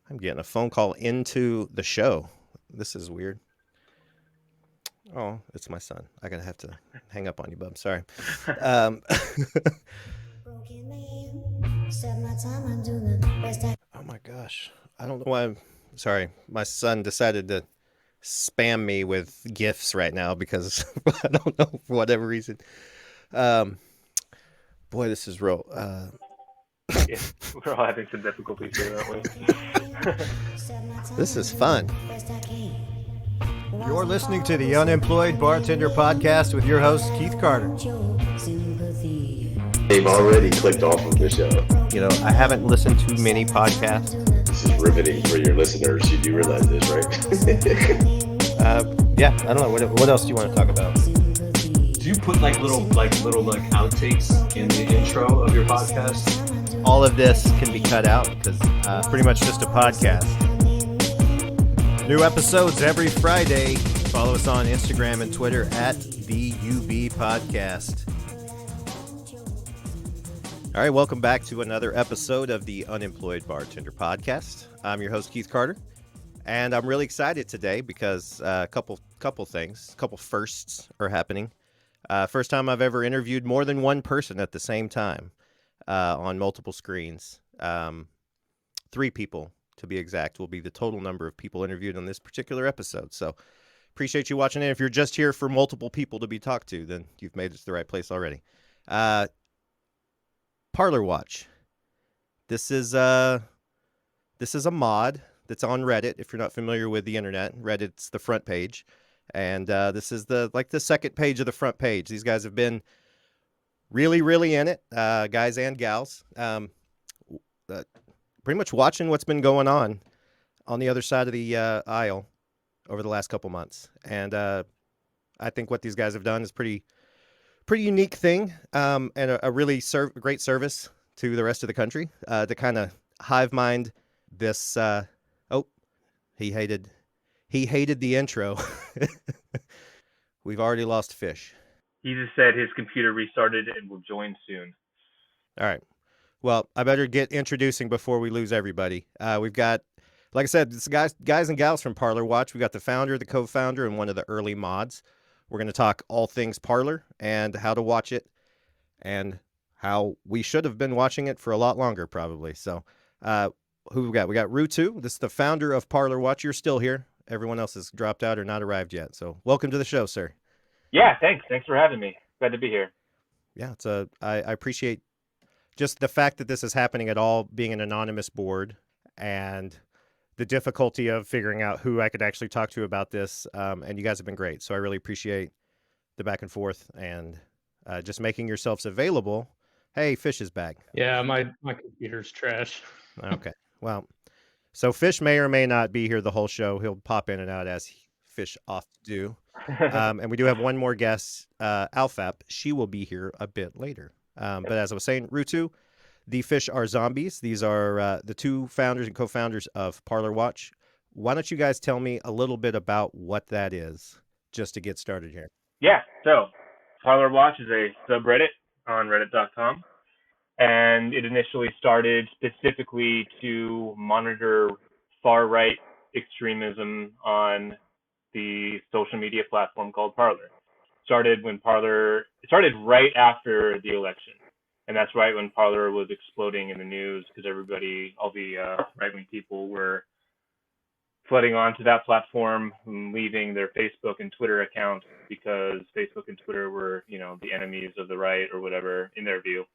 I'm getting a phone call into the show. This is weird. Oh, it's my son. I gotta have to hang up on you, bub. Sorry. Um, oh my gosh. I don't know why. Sorry. My son decided to spam me with gifts right now because I don't know for whatever reason. Um, boy, this is real. Yeah, we're all having some difficulties here, aren't we? This is fun. You're listening to the Unemployed Bartender Podcast with your host, Keith Carter. They've already clicked off of the show. You know, I haven't listened to many podcasts. This is riveting for your listeners. You do realize this, right? Yeah, I don't know. What else do you want to talk about? Do you put like little outtakes in the intro of your podcast? All of this can be cut out because pretty much just a podcast. New episodes every Friday. Follow us on Instagram and Twitter at the UB Podcast. All right, welcome back to another episode of the Unemployed Bartender Podcast. I'm your host, Keith Carter, and I'm really excited today because a couple things, a couple firsts are happening. First time I've ever interviewed more than one person at the same time on multiple screens. 3 people, to be exact, will be the total number of people interviewed on this particular episode. So appreciate you watching it. If you're just here for multiple people to be talked to, then you've made it to the right place already. Parler Watch. This is a mod that's on Reddit. If you're not familiar with the internet, Reddit's the front page, and this is the second page of the front page. These guys have been really in it, guys and gals. Pretty much watching what's been going on the other side of the aisle over the last couple months, and I think what these guys have done is pretty unique thing, and a really great service to the rest of the country to kind of hive mind this. He hated the intro. We've already lost Fish. He just said his computer restarted and will join soon. All right. Well, I better get introducing before we lose everybody. We've got, like I said, it's guys and gals from Parler Watch. We got the founder, the co-founder, and one of the early mods. We're going to talk all things Parler and how to watch it and how we should have been watching it for a lot longer, probably. So who we got? We got rootoo. This is the founder of Parler Watch. You're still here. Everyone else has dropped out or not arrived yet. So welcome to the show, sir. Yeah, thanks. Thanks for having me. Glad to be here. Yeah, I appreciate just the fact that this is happening at all, being an anonymous board, and the difficulty of figuring out who I could actually talk to about this. And you guys have been great. So I really appreciate the back and forth and just making yourselves available. Hey, Fish is back. Yeah, my computer's trash. Okay. Well, so Fish may or may not be here the whole show. He'll pop in and out as Fish often do. And we do have one more guest, alphap. She will be here a bit later. But as I was saying, rootoo, the Fisharezombies. These are the 2 founders and co-founders of Parler Watch. Why don't you guys tell me a little bit about what that is, just to get started here? Yeah, so Parler Watch is a subreddit on reddit.com, and it initially started specifically to monitor far-right extremism on the social media platform called Parler. It started right after the election. And that's right when Parler was exploding in the news because all the right-wing people were flooding onto that platform, leaving their Facebook and Twitter accounts because Facebook and Twitter were, the enemies of the right or whatever in their view,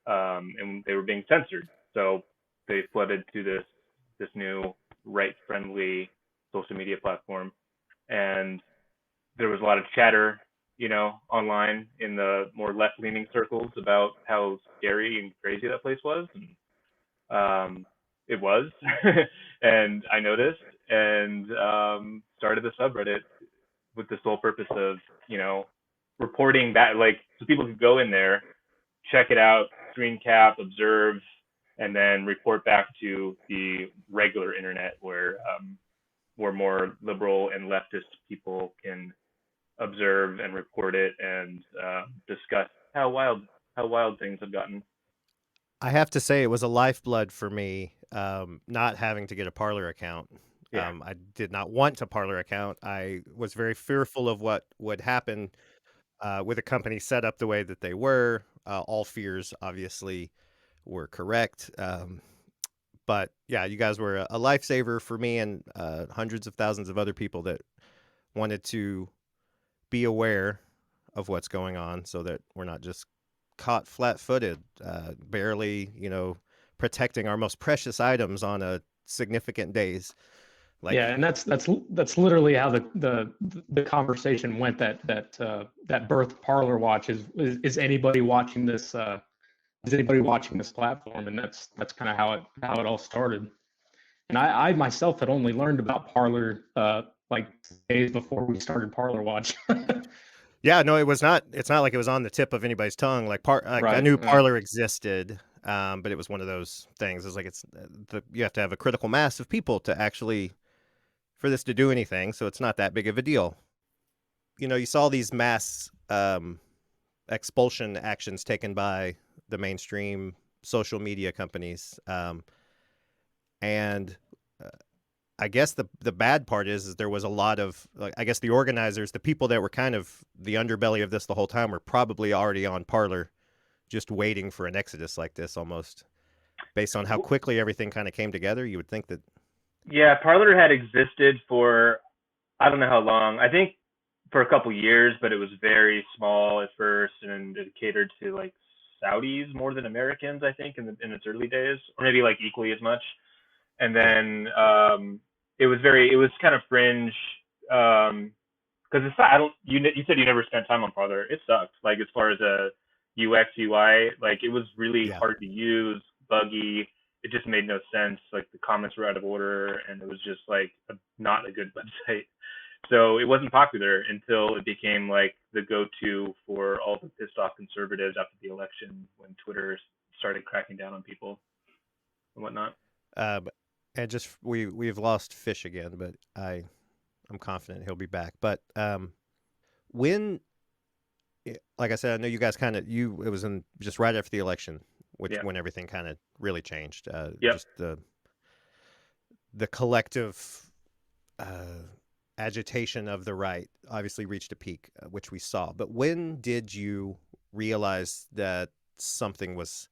and they were being censored. So they flooded to this new right-friendly social media platform, and there was a lot of chatter online in the more left-leaning circles about how scary and crazy that place was. And it was, and I noticed and started the subreddit with the sole purpose of, reporting that, so people could go in there, check it out, screen cap, observe, and then report back to the regular internet where more liberal and leftist people can observe and report it and discuss how wild things have gotten. I have to say it was a lifeblood for me, not having to get a Parler account. Yeah. I did not want a Parler account. I was very fearful of what would happen with a company set up the way that they were. All fears, obviously, were correct. But yeah, you guys were a lifesaver for me and hundreds of thousands of other people that wanted to be aware of what's going on so that we're not just caught flat-footed, barely, protecting our most precious items on a significant days. Like, Yeah, and that's literally how the conversation went. That birth Parler watch is anybody watching this? Is anybody watching this platform? And that's kind of how it all started. And I myself had only learned about Parler like days before we started Parler Watch. yeah, no, it was not. It's not like it was on the tip of anybody's tongue. Like, I Right. knew Parler existed, but it was one of those things. It's like you have to have a critical mass of people to actually for this to do anything. So it's not that big of a deal. You saw these mass expulsion actions taken by the mainstream social media companies, and I guess the bad part is there was a lot of, like, I guess the organizers, the people that were kind of the underbelly of this the whole time, were probably already on Parler, just waiting for an exodus like this, almost based on how quickly everything kind of came together. You would think that. Yeah, Parler had existed for I don't know how long. I think for a couple years, but it was very small at first, and it catered to like Saudis more than Americans, I think, in its early days, or maybe like equally as much. And then it was kind of fringe, because it's I don't you said you never spent time on Parler. It sucked. Like as far as a UX UI, like it was really Yeah. hard to use, buggy. It just made no sense. Like the comments were out of order, and it was just like not a good website. So it wasn't popular until it became like the go-to for all the pissed off conservatives after the election when Twitter started cracking down on people and whatnot. And just we've lost Fish again, but I'm confident he'll be back. But when, like I said, I know you guys it was in just right after the election, when everything kind of really changed. Just the collective agitation of the right obviously reached a peak, which we saw. But when did you realize that something was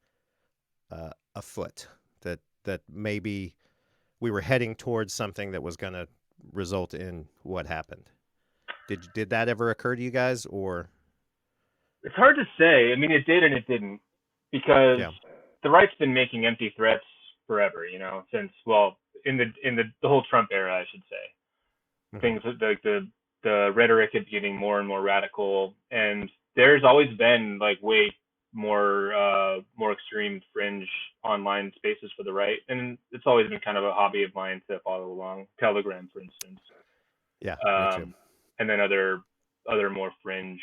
afoot? That maybe we were heading towards something that was going to result in what happened? Did that ever occur to you guys, or? It's hard to say. I mean, it did and it didn't, because the right's been making empty threats forever. Since in the whole Trump era, I should say. Things like the rhetoric is getting more and more radical, and there's always been like way more extreme fringe online spaces for the right, and it's always been kind of a hobby of mine to follow along. Telegram, for instance. Yeah, me too. And then other more fringe,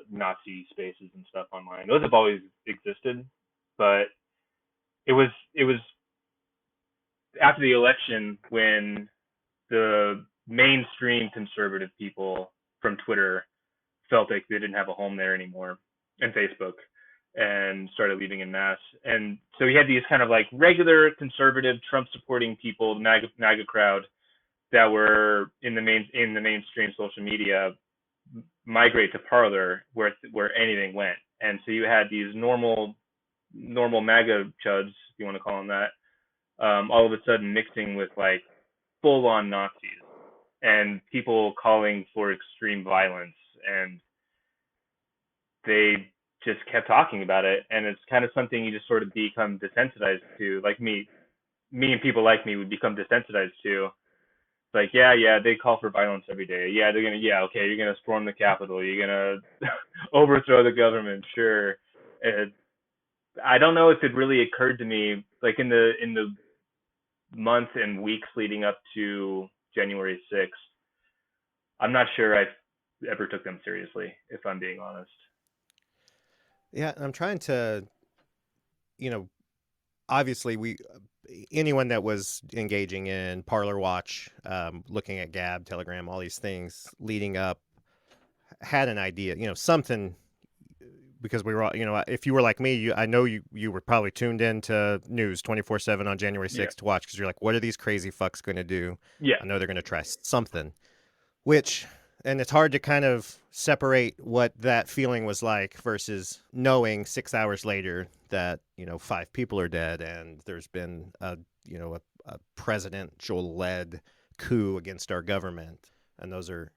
Nazi spaces and stuff online. Those have always existed, but it was after the election when the mainstream conservative people from Twitter felt like they didn't have a home there anymore, and Facebook, and started leaving en masse. And so we had these kind of like regular conservative Trump supporting people, the MAGA crowd, that were in the mainstream social media migrate to Parler, where anything went. And so you had these normal MAGA chuds, if you want to call them that, all of a sudden mixing with like full-on Nazis and people calling for extreme violence, and they just kept talking about it. And it's kind of something you just sort of become desensitized to. Like me and people like me would become desensitized to. Like, yeah, they call for violence every day. Yeah, they're okay, you're gonna storm the Capitol, you're gonna overthrow the government, sure. I don't know if it really occurred to me, like in the months and weeks leading up to January 6th, I'm not sure I ever took them seriously, if I'm being honest. Yeah, I'm trying to, obviously anyone that was engaging in Parler Watch, looking at Gab, Telegram, all these things leading up, had an idea, something because we were all, if you were like me, I know you were probably tuned in to news 24/7 on January 6th to watch, because you're like, what are these crazy fucks going to do? Yeah. I know they're going to try something, and it's hard to kind of separate what that feeling was like versus knowing 6 hours later that, 5 people are dead and there's been a presidential-led coup against our government. And those are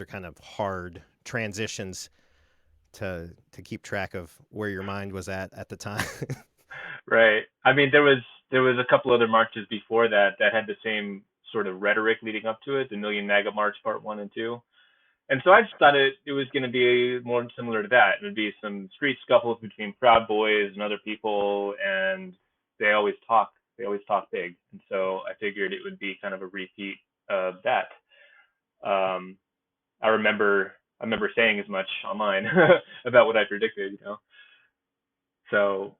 kind of hard transitions to keep track of where your mind was at the time. Right. I mean, there was a couple other marches before that had the same sort of rhetoric leading up to it, the Million MAGA March Part 1 and 2. And so I just thought it was going to be more similar to that. It would be some street scuffles between Proud Boys and other people, and they always talk big. And so I figured it would be kind of a repeat of that. I remember saying as much online about what I predicted, So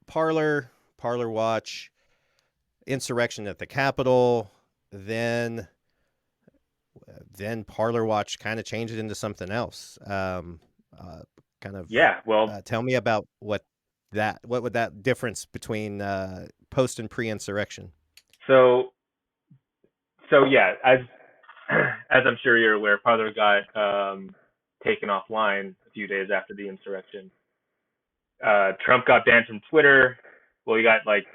Parler Watch, insurrection at the Capitol, then Parler Watch kind of changed it into something else. Tell me about what would that difference between post and pre-insurrection. So yeah, as I'm sure you're aware, Parler got taken offline a few days after the insurrection. Trump got banned from Twitter. Well, he got like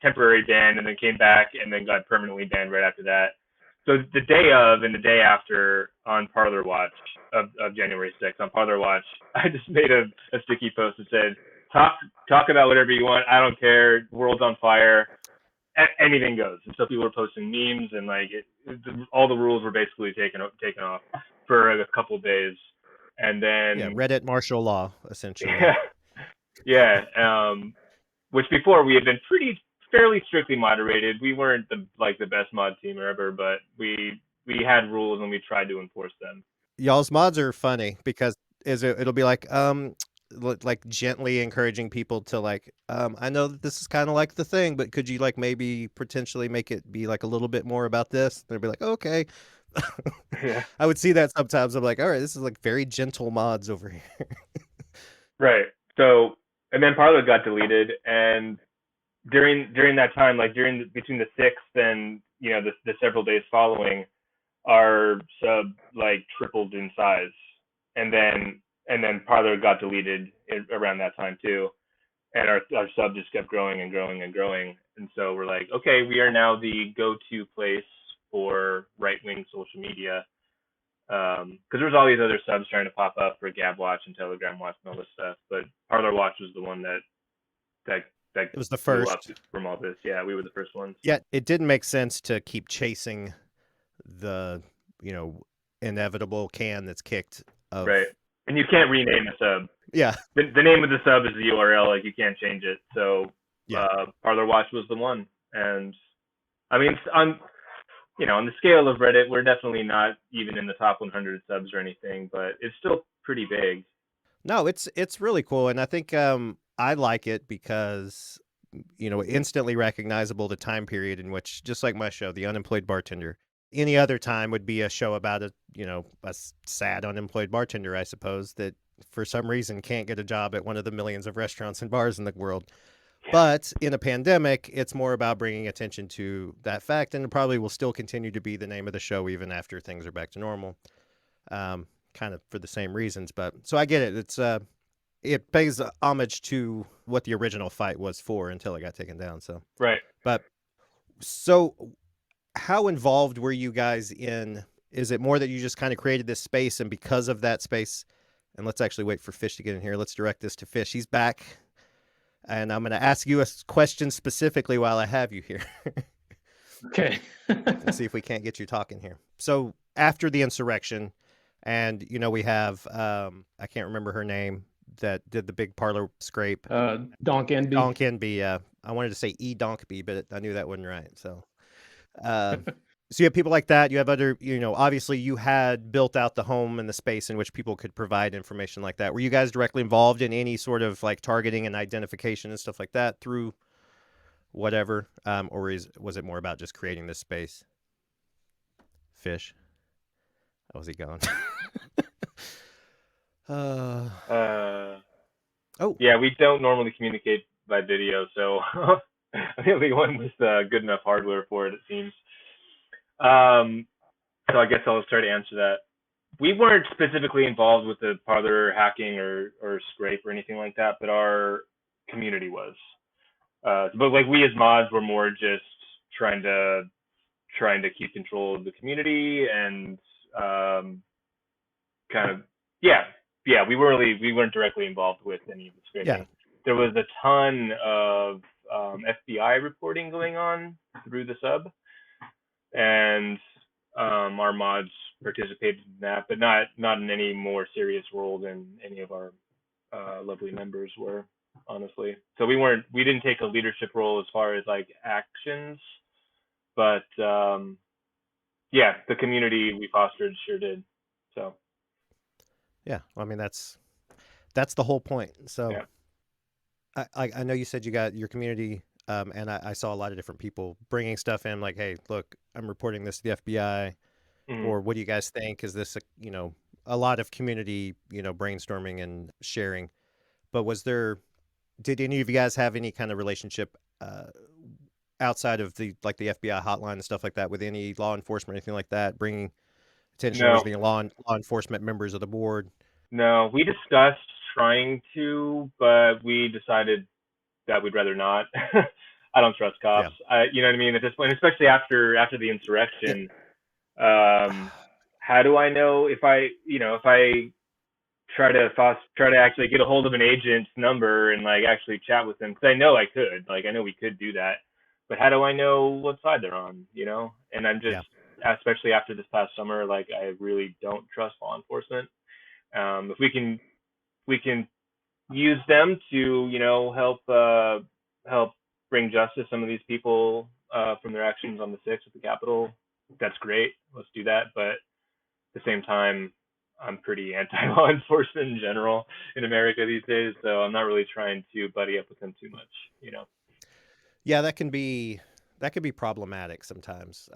temporary ban and then came back and then got permanently banned right after that. So the day of and the day after on Parler Watch of January 6th on Parler Watch, I just made a sticky post that said, talk about whatever you want. I don't care. The world's on fire. Anything goes. And so people were posting memes and all the rules were basically taken off for a couple of days. And then Reddit martial law, essentially. Yeah. Which before we had been fairly strictly moderated. We weren't the best mod team ever, but we had rules and we tried to enforce them. Y'all's mods are funny because it'll be like gently encouraging people to I know that this is kind of like the thing, but could you maybe potentially make it be a little bit more about this? They'll be like, okay. Yeah. I would see that sometimes. I'm like, all right, this is very gentle mods over here. Right. So, and then Parler got deleted, and during that time, between the 6th and the several days following, our sub tripled in size, and then Parler got deleted around that time too, and our sub just kept growing and growing and growing, and so we're like, okay, we are now the go-to place for right-wing social media, because there was all these other subs trying to pop up for Gab Watch and Telegram Watch and all this stuff, but Parler Watch was the one that it was the first from all this. Yeah, we were the first ones. Yeah, it didn't make sense to keep chasing the inevitable can that's kicked. Right, and you can't rename a sub. Yeah, the name of the sub is the URL. You can't change it. So Parler Watch was the one, and I mean on the scale of Reddit, we're definitely not even in the top 100 subs or anything, but it's still pretty big. No, it's really cool, and I think I like it because instantly recognizable the time period in which, just like my show, The Unemployed Bartender, any other time would be a show about a sad unemployed bartender, I suppose, that for some reason can't get a job at one of the millions of restaurants and bars in the world. But in a pandemic, it's more about bringing attention to that fact, and it probably will still continue to be the name of the show even after things are back to normal, kind of for the same reasons. But so I get it. It pays homage to what the original fight was for until it got taken down. So right. But so how involved were you guys in? Is it more that you just kind of created this space, and because of that space? And let's actually wait for Fish to get in here. Let's direct this to Fish. He's back. And I'm going to ask you a question specifically while I have you here. Okay. Let's see if we can't get you talking here. So after the insurrection, and we have I can't remember her name that did the big Parler scrape. Donk NB. Donk NB. I wanted to say Donkby, but I knew that wasn't right. So, so you have people like that. You have other, obviously you had built out the home and the space in which people could provide information like that. Were you guys directly involved in any sort of targeting and identification and stuff like that through whatever? Or was it more about just creating this space? Fish. Oh, was he gone? Oh, Yeah, we don't normally communicate by video, so I'm the only one with good enough hardware for it seems. So I guess I'll try to answer that. We weren't specifically involved with the Parler hacking or scrape or anything like that, but our community was. But like we as mods were more just trying to keep control of the community and kind of we weren't directly involved with any of the yeah. scraping. There was a ton of FBI reporting going on through the sub, and our mods participated in that, but not in any more serious role than any of our lovely members were, honestly. So we didn't take a leadership role as far as like actions, but the community we fostered sure did. So Yeah, well, I mean that's the whole point. So yeah. I know you said you got your community, and I saw a lot of different people bringing stuff in, like, hey, look, I'm reporting this to the FBI, or what do you guys think? Is this a lot of community brainstorming and sharing? But did any of you guys have any kind of relationship outside of the FBI hotline and stuff like that with any law enforcement or anything like that, bringing attention No. to the law enforcement members of the board? No, we discussed trying to, but we decided that we'd rather not. I don't trust cops. You know what I mean? At this point, especially after the insurrection, how do I know if I try to actually get a hold of an agent's number and like actually chat with them? Because I know I could. Like I know we could do that, but how do I know what side they're on? And I'm just, especially after this past summer, like I really don't trust law enforcement. If we can use them to help bring justice to some of these people from their actions on the 6th at the Capitol, that's great. Let's do that. But at the same time, I'm pretty anti-law enforcement in general in America these days, so I'm not really trying to buddy up with them too much. Yeah, that can be problematic sometimes,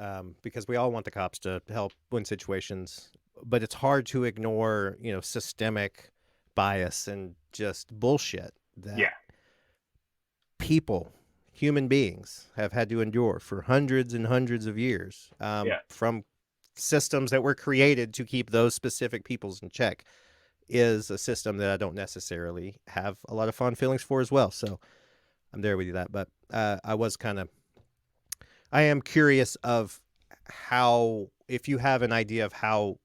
because we all want the cops to help win situations, but it's hard to ignore systemic bias and just bullshit that human beings have had to endure for hundreds and hundreds of years, from systems that were created to keep those specific peoples in check, is a system that I don't necessarily have a lot of fond feelings for as well. So I'm there with you that, but I am curious of how, if you have an idea of how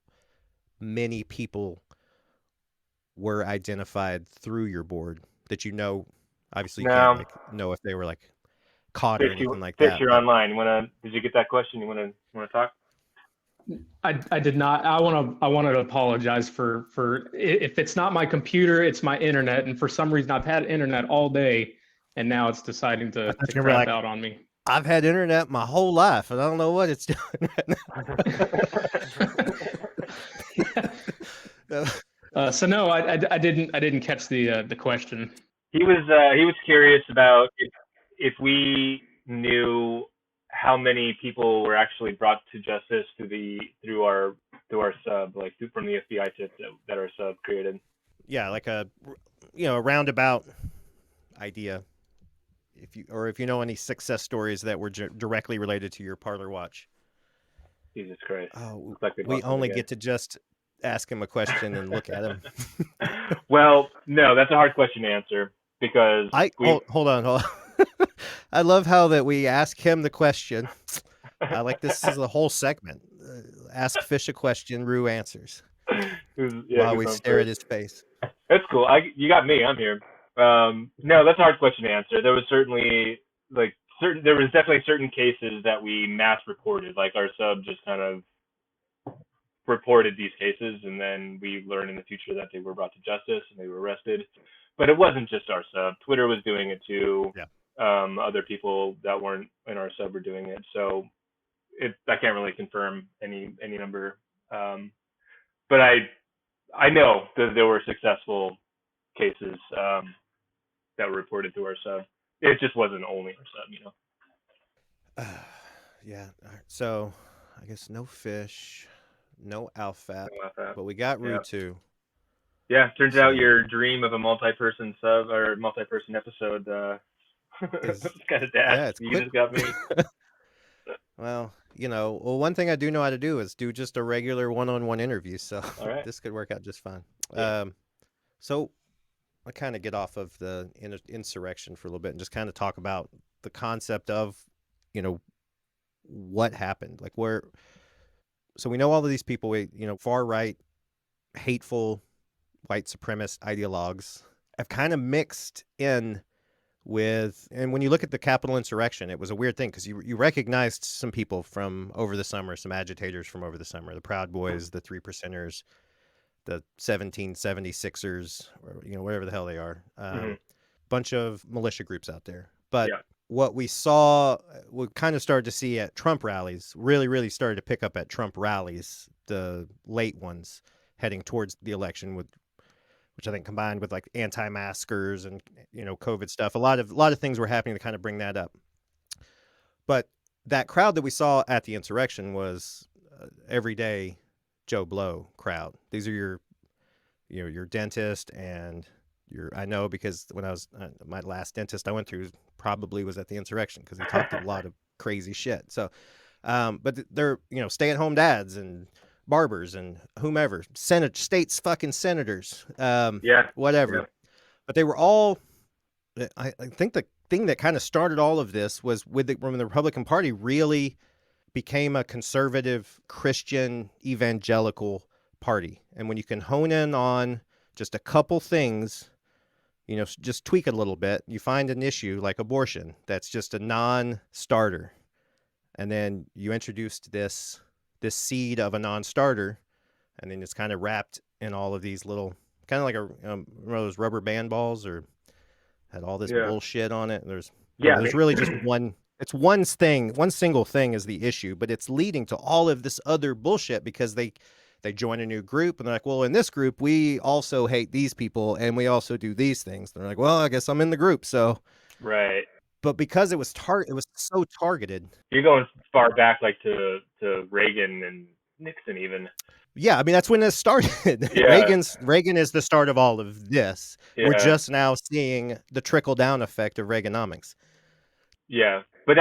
many people were identified through your board that obviously you can't know if they were like caught or anything like that. You're online. Did you get that question? You want to talk? I did not. I want to apologize for if it's not my computer, it's my internet, and for some reason I've had internet all day, and now it's deciding to crap out on me. I've had internet my whole life, and I don't know what it's doing right now. So no, I didn't catch the question. He was curious about if we knew how many people were actually brought to justice through our sub, like from the FBI tips that our sub created. Yeah, like a roundabout idea. If you know any success stories that were directly related to your Parler watch. Jesus Christ! Oh, we only get to just ask him a question and look at him. Well, no, that's a hard question to answer because hold on. I love how that we ask him the question. I like this is a whole segment. Ask Fish a question, Rue answers. While we stare at his face. That's cool. You got me. I'm here. No, that's a hard question to answer. There was certainly there was definitely certain cases that we mass reported. Like our sub just kind of reported these cases, and then we learned in the future that they were brought to justice and they were arrested. But it wasn't just our sub. Twitter was doing it too. Yeah. Other people that weren't in our sub were doing it. So I can't really confirm any number. But I know that there were successful cases that were reported through our sub. It just wasn't only our sub, Yeah. So I guess no Fish, no alphap, but we got rootoo. Yeah, turns So- out your dream of a multi-person sub or multi-person episode Is- kind of dashed. yeah, it's You quick. just got me. Well, one thing I do know how to do is do just a regular one-on-one interview. So All right. this could work out just fine. Yeah. So I kind of get off of the insurrection for a little bit and just kind of talk about the concept of, what happened, like where. So we know all of these people, far right, hateful, white supremacist ideologues have kind of mixed in with, and when you look at the Capitol insurrection, it was a weird thing because you recognized some people from over the summer, some agitators from over the summer, the Proud Boys, the 3%ers, the 1776ers, or, whatever the hell they are, bunch of militia groups out there. But Yeah. what we saw, we kind of started to see at Trump rallies, really started to pick up at Trump rallies, the late ones heading towards the election, which I think combined with like anti-maskers and COVID stuff, a lot of things were happening to kind of bring that up. But that crowd that we saw at the insurrection was everyday Joe Blow crowd. These are your dentist and I know because when I was my last dentist I went through probably was at the insurrection because he talked a lot of crazy shit. So, but they're stay-at-home dads and barbers and whomever, states fucking senators, whatever. Yeah. But they were all, I think the thing that kind of started all of this was when the Republican Party really became a conservative Christian evangelical party. And when you can hone in on just a couple things, just tweak it a little bit, you find an issue like abortion that's just a non-starter. And then you introduced this seed of a non-starter, and then it's kind of wrapped in all of these little, kind of like one of those rubber band balls, or had all this bullshit on it. And there's really just one. It's one single thing is the issue, but it's leading to all of this other bullshit because they join a new group and they're like, well, in this group we also hate these people and we also do these things. They're like, well, I guess I'm in the group, so Right. But because it was so targeted. You're going far back, like to Reagan and Nixon, even. Yeah, I mean that's when it started. Yeah. Reagan is the start of all of this. Yeah. We're just now seeing the trickle down effect of Reaganomics. Yeah, but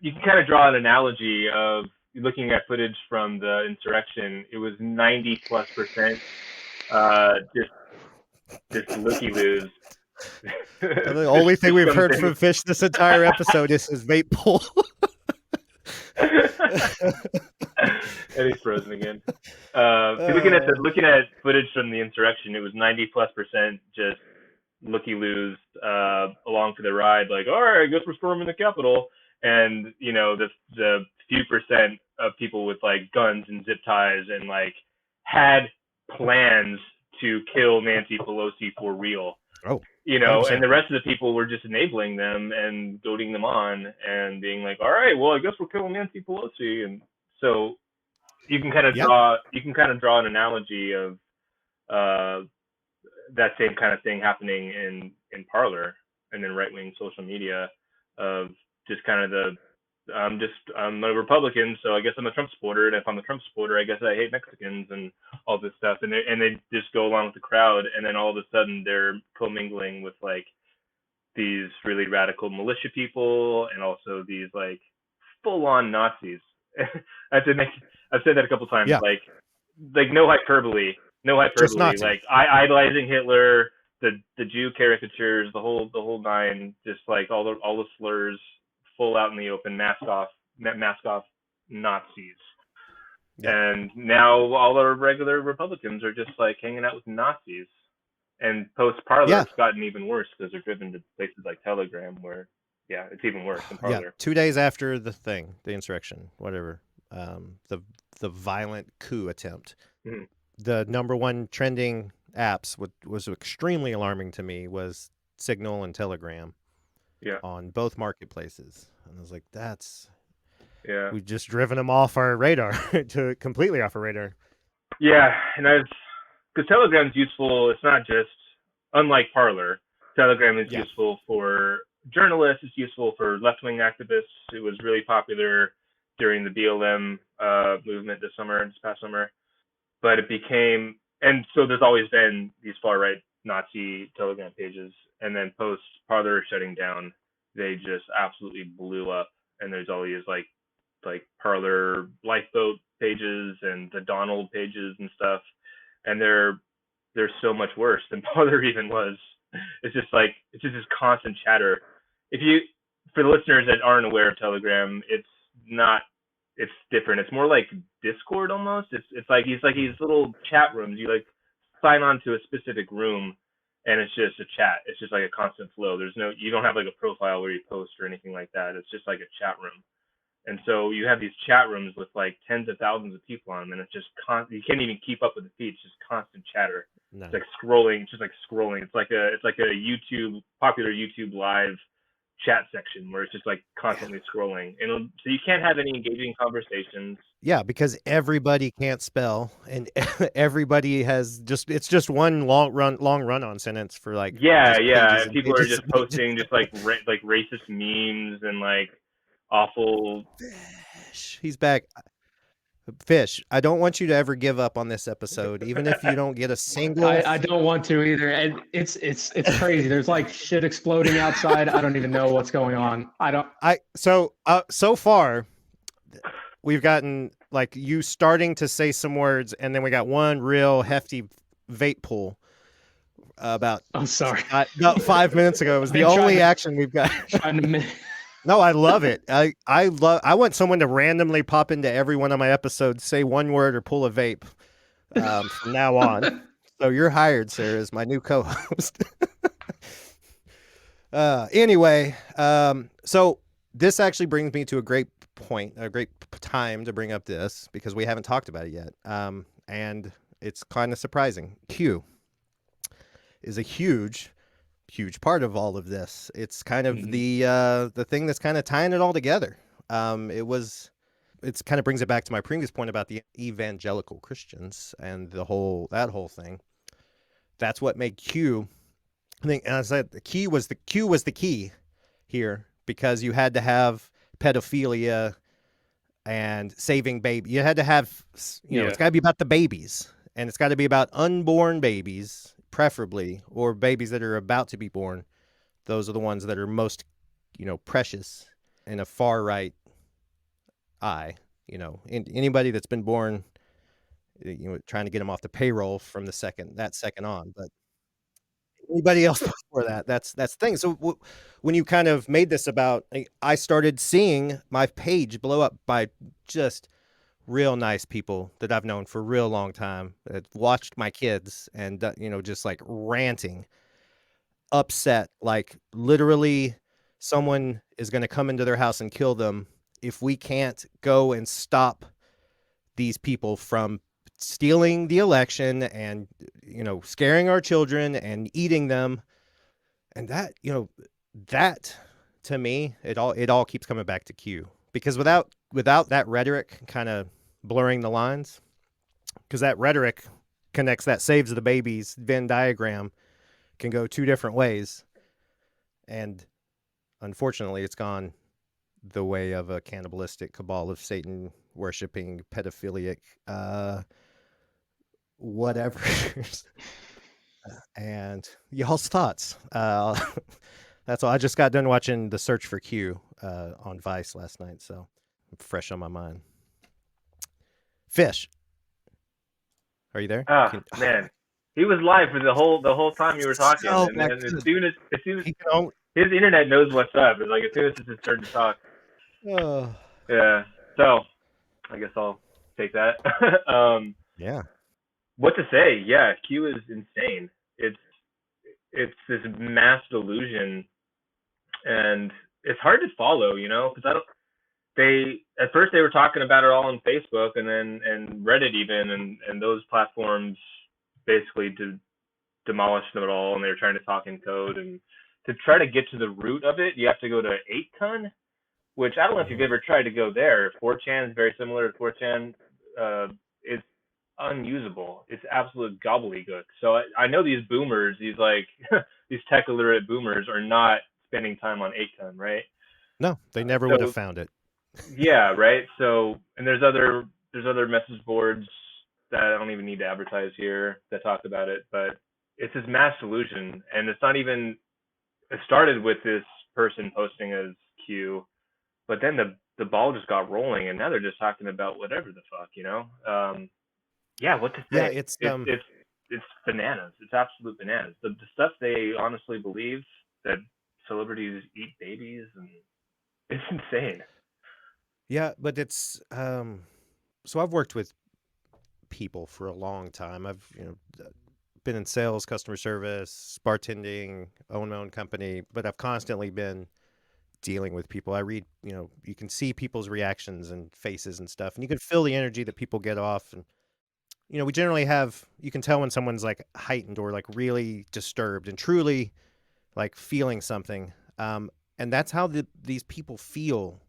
you can kind of draw an analogy of looking at footage from the insurrection. It was 90+% just looky-loos. The only thing we've heard from Fish this entire episode is his vape pull. And he's frozen again. Looking at footage from the insurrection, it was 90+% just looky-loos along for the ride. Like, all right, I guess we're storming the Capitol, and the few percent of people with like guns and zip ties and like had plans to kill Nancy Pelosi for real. Oh. And the rest of the people were just enabling them and goading them on and being like, all right, well, I guess we're killing Nancy Pelosi. And so you can kind of draw an analogy of that same kind of thing happening in Parler and in right-wing social media of just kind of I'm a Republican, so I guess I'm a Trump supporter, and if I'm a Trump supporter, I guess I hate Mexicans and all this stuff, and they just go along with the crowd, and then all of a sudden they're commingling with like these really radical militia people and also these like full-on Nazis. I've said that a couple times, yeah. like no hyperbole, Just Nazi. like idolizing Hitler, the Jew caricatures, the whole nine, just like all the slurs. Full out in the open, mask off Nazis. Yeah. And now all our regular Republicans are just like hanging out with Nazis. And post Parler, It's gotten even worse because they're driven to places like Telegram where, it's even worse than Parler. Yeah, 2 days after the insurrection, whatever, the violent coup attempt, the number one trending apps was extremely alarming to me was Signal and Telegram. Yeah. On both marketplaces. And I was like, we've just driven them off our radar completely off our radar. Yeah. And because Telegram's useful. It's not just, unlike Parler, Telegram is useful for journalists. It's useful for left-wing activists. It was really popular during the BLM movement this past summer. But it became and so there's always been these far right Nazi Telegram pages, and then post Parler shutting down, they just absolutely blew up. And there's all these like Parler lifeboat pages and the Donald pages and stuff, and they're so much worse than Parler even was. It's just this constant chatter. If you, for the listeners that aren't aware of Telegram, it's different. It's more like Discord almost. It's like these little chat rooms. You like sign on to a specific room, and it's just a chat. It's just like a constant flow. You don't have like a profile where you post or anything like that. It's just like a chat room. And so you have these chat rooms with like tens of thousands of people on them, and it's just you can't even keep up with the feed. It's just constant chatter. Nice. It's like scrolling, It's like a YouTube, popular YouTube live chat section where it's just like constantly scrolling, and so you can't have any engaging conversations. Yeah, because everybody can't spell, and everybody has it's just one long run-on sentence for like And people are just posting just like racist memes and like awful. Fish, he's back. Fish, I don't want you to ever give up on this episode, even if you don't get a single. I don't want to either, and it's crazy. There's like shit exploding outside. I don't even know what's going on. So far, we've gotten like you starting to say some words, and then we got one real hefty vape pull about. I'm sorry. About 5 minutes ago. It was the only action we've got. No, I love it. I want someone to randomly pop into every one of my episodes, say one word or pull a vape from now on. So you're hired, sir, as my new co-host. Anyway, so this actually brings me to a great point, a great time to bring up this because we haven't talked about it yet. And it's kind of surprising. Q is a huge part of all of this. It's kind of the thing that's kind of tying it all together. It's kind of brings it back to my previous point about the evangelical Christians and that whole thing. That's what made Q. I think, as I said, the Q was the key here because you had to have pedophilia and saving baby. You had to have, it's got to be about the babies, and it's got to be about unborn babies, preferably, or babies that are about to be born. Those are the ones that are most, precious in a far right eye. Anybody that's been born, trying to get them off the payroll from that second on, but anybody else before that's the thing. So when you kind of made this about, I started seeing my page blow up by just real nice people that I've known for a real long time that watched my kids and, just like ranting, upset, like literally someone is going to come into their house and kill them if we can't go and stop these people from stealing the election and, scaring our children and eating them. And that, that to me, it all keeps coming back to Q, because without that rhetoric kind of blurring the lines, because that rhetoric connects, that saves the babies Venn diagram can go two different ways. And unfortunately, it's gone the way of a cannibalistic cabal of Satan worshiping pedophilic, whatever. And y'all's thoughts. That's all. I just got done watching The Search for Q on Vice last night, so I'm fresh on my mind. Fish, are you there? Man, he was live for the whole time you were talking, and as soon as his internet knows what's up, it's like as soon as it's started to talk. Yeah. So I guess I'll take that. Yeah. What to say? Yeah, Q is insane. It's this mass delusion, and it's hard to follow, because at first they were talking about it all on Facebook and Reddit even, and those platforms basically demolished them all, and they were trying to talk in code, and to try to get to the root of it, you have to go to 8ton, which I don't know if you've ever tried to go there. 4chan is very similar to 4chan. It's unusable. It's absolute gobbledygook. So I know these boomers, these tech illiterate boomers are not spending time on 8ton, right? No, they never would have found it. Yeah, right. So, and there's other message boards that I don't even need to advertise here that talk about it, but it's this mass delusion, and it's not even. It started with this person posting as Q, but then the ball just got rolling, and now they're just talking about whatever the fuck, you know. Yeah, what to say? Yeah, It's bananas. It's absolute bananas. The stuff they honestly believe, that celebrities eat babies, and it's insane. yeah, but it's so I've worked with people for a long time. I've been in sales, customer service, bartending, own my own company, but I've constantly been dealing with people. I read, you can see people's reactions and faces and stuff, and you can feel the energy that people get off. And we generally you can tell when someone's like heightened or like really disturbed and truly like feeling something. And that's how these people feel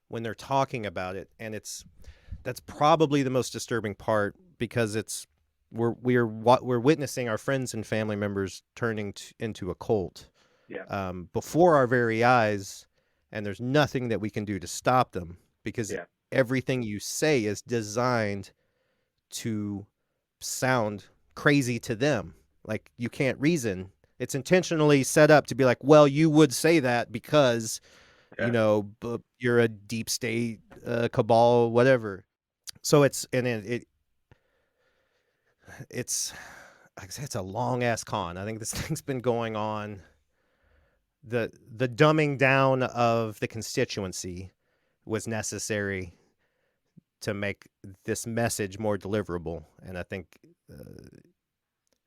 when they're talking about it. And that's probably the most disturbing part, because we're witnessing our friends and family members turning into a cult before our very eyes, and there's nothing that we can do to stop them, because everything you say is designed to sound crazy to them. Like, you can't reason. It's intentionally set up to be like, well, you would say that because you're a deep state cabal, whatever. So it's like I say, it's a long ass con. I think this thing's been going on. The dumbing down of the constituency was necessary to make this message more deliverable, and I think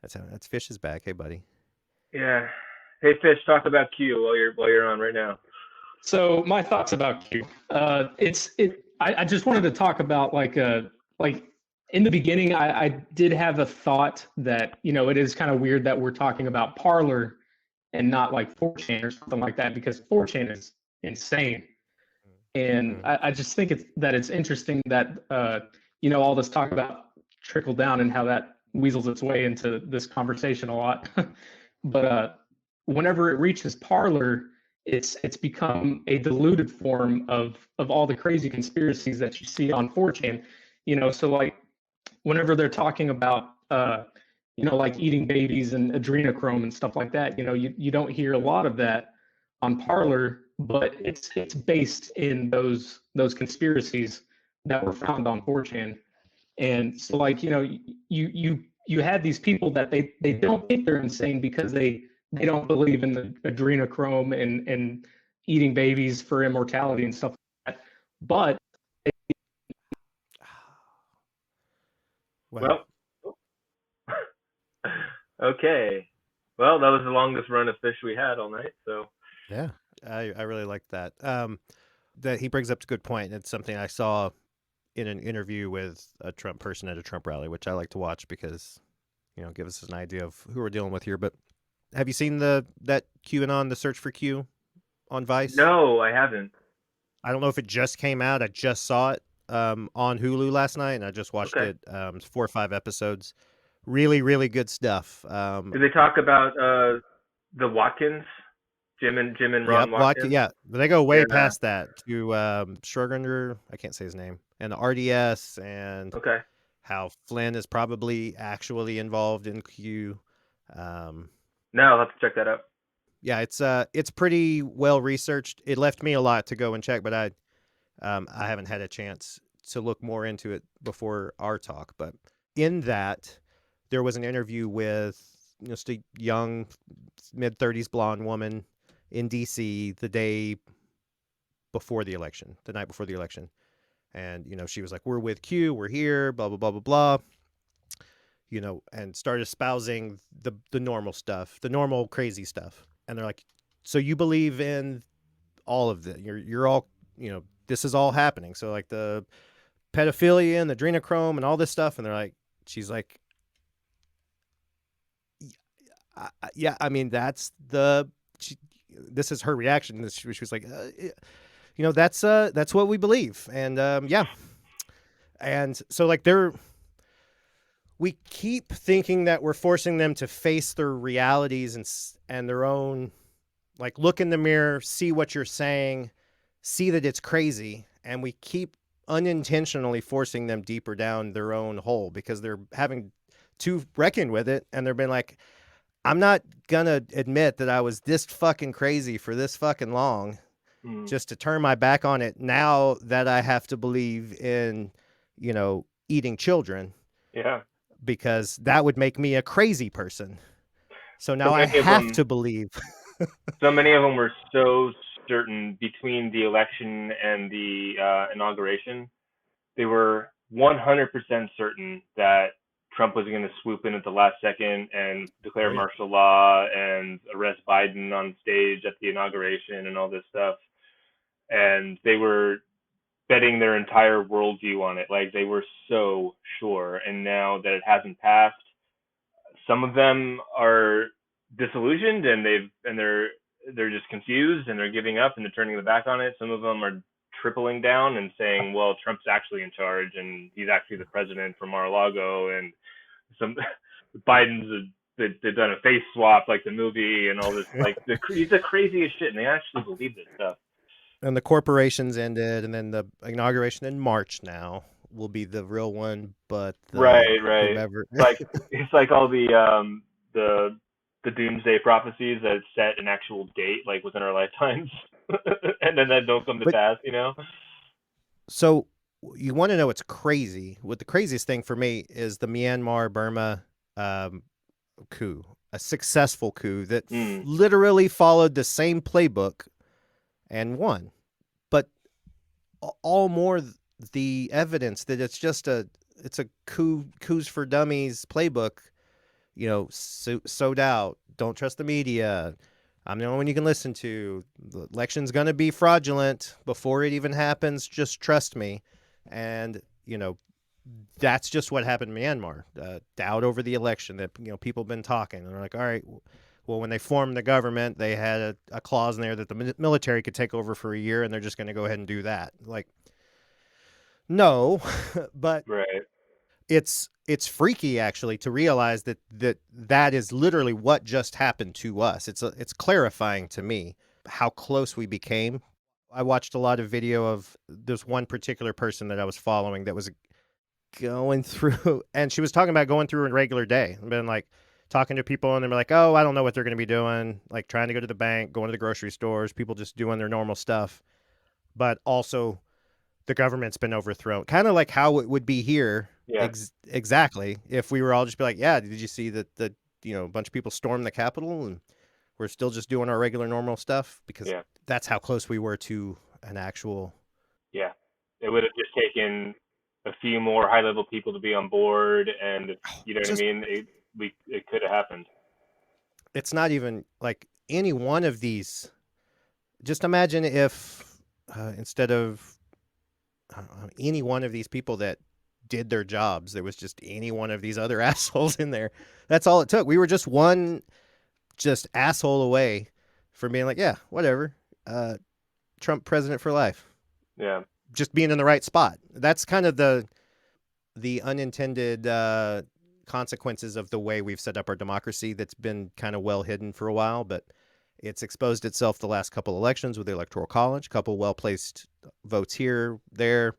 that's Fish is back. Hey, buddy. Yeah. Hey, Fish, talk about Q while you're on right now. So my thoughts about Q. I just wanted to talk about like in the beginning, I did have a thought that, it is kind of weird that we're talking about Parler and not like 4chan or something like that, because 4chan is insane. And I just think it's interesting that, all this talk about trickle down and how that weasels its way into this conversation a lot. But whenever it reaches Parler, it's become a diluted form of all the crazy conspiracies that you see on 4chan. So like whenever they're talking about like eating babies and adrenochrome and stuff like that, you don't hear a lot of that on Parler, but it's based in those conspiracies that were found on 4chan. And so like you had these people that they don't think they're insane because they don't believe in the adrenochrome and eating babies for immortality and stuff like that. But well, okay. Well, that was the longest run of Fish we had all night. So yeah, I really like that. That he brings up a good point. It's something I saw in an interview with a Trump person at a Trump rally, which I like to watch because give us an idea of who we're dealing with here. But have you seen that QAnon, the search for Q, on Vice? No, I haven't. I don't know if it just came out. I just saw it on Hulu last night, and I just watched it. It's 4 or 5 episodes. Really, really good stuff. Do they talk about the Watkins, Jim and Ron Watkins? Yeah, but they go way past that to Schroeder. I can't say his name, and the RDS, and how Flynn is probably actually involved in Q. No, I'll have to check that out. Yeah, it's pretty well researched. It left me a lot to go and check, but I haven't had a chance to look more into it before our talk. But in that, there was an interview with just a young, mid-30s blonde woman in D.C. the night before the election. And, she was like, we're with Q, we're here, blah, blah, blah, blah, blah. And started espousing the normal stuff, the normal crazy stuff. And they're like, so you believe in all of it? You're all, this is all happening. So like the pedophilia and the adrenochrome and all this stuff. And she's like, yeah, I mean, this is her reaction. She was like, that's what we believe. And yeah. And so like we keep thinking that we're forcing them to face their realities and their own, like, look in the mirror, see what you're saying, see that it's crazy. And we keep unintentionally forcing them deeper down their own hole because they're having to reckon with it, and they're being like, I'm not gonna admit that I was this fucking crazy for this fucking long just to turn my back on it now that I have to believe in, eating children. Yeah. Because that would make me a crazy person. So now So I many of have them- to believe. So many of them were so certain between the election and the inauguration. They were 100% certain that Trump was going to swoop in at the last second and declare Oh, yeah. martial law and arrest Biden on stage at the inauguration and all this stuff. And they were betting their entire worldview on it. Like, they were so sure. And now that it hasn't passed, some of them are disillusioned and they're just confused and they're giving up and they're turning their back on it. Some of them are tripling down and saying, well, Trump's actually in charge and he's actually the president from Mar-a-Lago, and some they've done a face swap like the movie and all this. Like, it's the craziest shit, and they actually believe this stuff. And the corporations ended, and then the inauguration in March now will be the real one. But Right. whomever... it's like all the doomsday prophecies that set an actual date like within our lifetimes, and then that don't come to pass. So you want to know what's crazy? What the craziest thing for me is the Myanmar Burma coup, a successful coup that literally followed the same playbook and won. But all more the evidence that it's just it's a coups for dummies playbook, sewed out. Don't trust the media. I'm the only one you can listen to. The election's going to be fraudulent before it even happens. Just trust me. And, that's just what happened in Myanmar. Doubt over the election that, people have been talking. And they're like, all right, well, when they formed the government, they had a clause in there that the military could take over for a year, and they're just going to go ahead and do that. Like, no, but Right. It's freaky actually to realize that is literally what just happened to us. It's clarifying to me how close we became. I watched a lot of video of this one particular person that I was following that was going through, and she was talking about going through a regular day and been like talking to people, and they're like, oh, I don't know what they're going to be doing, like trying to go to the bank, going to the grocery stores, people just doing their normal stuff. But also the government's been overthrown, kind of like how it would be here. Yeah. Exactly. If we were all just be like, yeah, did you see that a bunch of people stormed the Capitol and we're still just doing our regular normal stuff? Because that's how close we were to an actual. Yeah. It would have just taken a few more high level people to be on board, and you know what I mean? It could have happened. It's not even like any one of these. Just imagine if instead of any one of these people that did their jobs, there was just any one of these other assholes in there. That's all it took. We were just one asshole away from being like, yeah, whatever. Trump president for life. Yeah. Just being in the right spot. That's kind of the unintended consequences of the way we've set up our democracy that's been kind of well hidden for a while, but it's exposed itself the last couple elections with the Electoral College, couple well-placed votes here, there.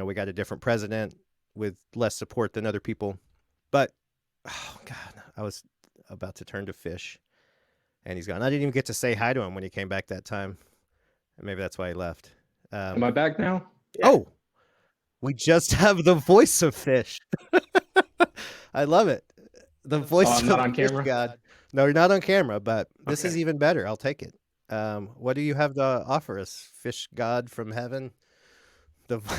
We got a different president with less support than other people. But, oh, God, I was about to turn to Fish, and he's gone. I didn't even get to say hi to him when he came back that time. Maybe that's why he left. Am I back now? Yeah. Oh, we just have the voice of Fish. I love it. The voice I'm of not on Fish camera? God. No, you're not on camera, but this Okay. is even better. I'll take it. What do you have to offer us, Fish God from heaven?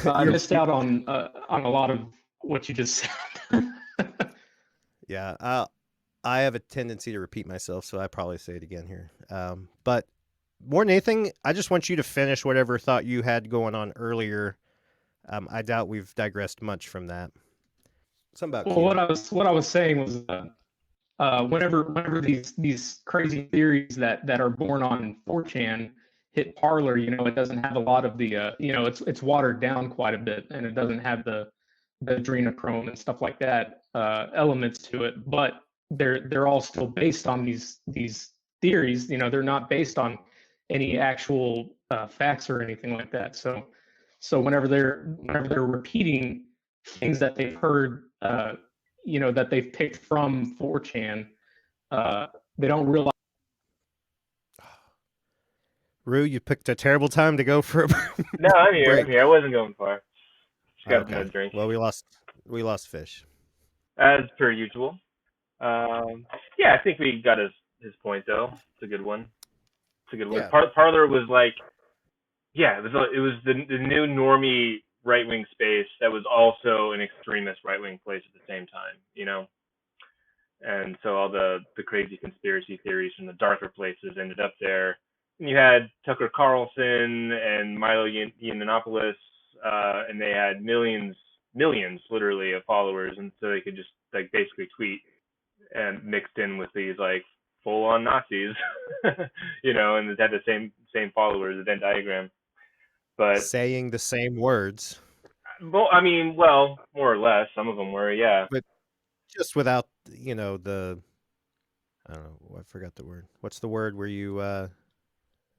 I missed out on a lot of what you just said. Yeah, I have a tendency to repeat myself, so I probably say it again here. But more than anything, I just want you to finish whatever thought you had going on earlier. I doubt we've digressed much from that. Something about Well, what I was saying was whenever these crazy theories that are born on 4chan hit Parler, it doesn't have a lot of the it's watered down quite a bit, and it doesn't have the adrenochrome and stuff like that elements to it, but they're all still based on these theories. They're not based on any actual facts or anything like that. So So whenever they're repeating things that they've heard, that they've picked from 4chan, they don't realize. Rue, you picked a terrible time to go for a No, I'm here. break. I'm here. I wasn't going far. Just got Okay. a drink. Well, we lost fish. As per usual. Yeah, I think we got his point though. It's a good one. Yeah. Parler was like, yeah, it was the new normie right wing space that was also an extremist right wing place at the same time, And so all the crazy conspiracy theories from the darker places ended up there. And you had Tucker Carlson and Milo Yiannopoulos, and they had millions literally of followers, and so they could just like basically tweet and mixed in with these like full on Nazis, and it had the same followers, the Venn diagram. But saying the same words. Well, I mean, more or less. Some of them were, yeah. But just without, the, I don't know, I forgot the word. What's the word where you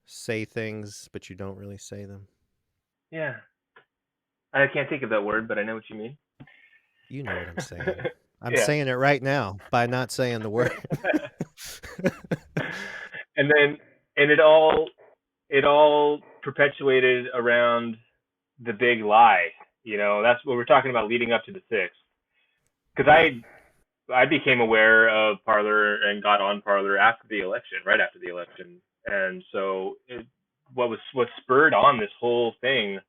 say things, but you don't really say them? Yeah. I can't think of that word, but I know what you mean. You know what I'm saying. I'm saying it right now by not saying the word. And it all perpetuated around the big lie. That's what we're talking about leading up to the 6th. Because I became aware of Parler and got on Parler right after the election. And so what spurred on this whole thing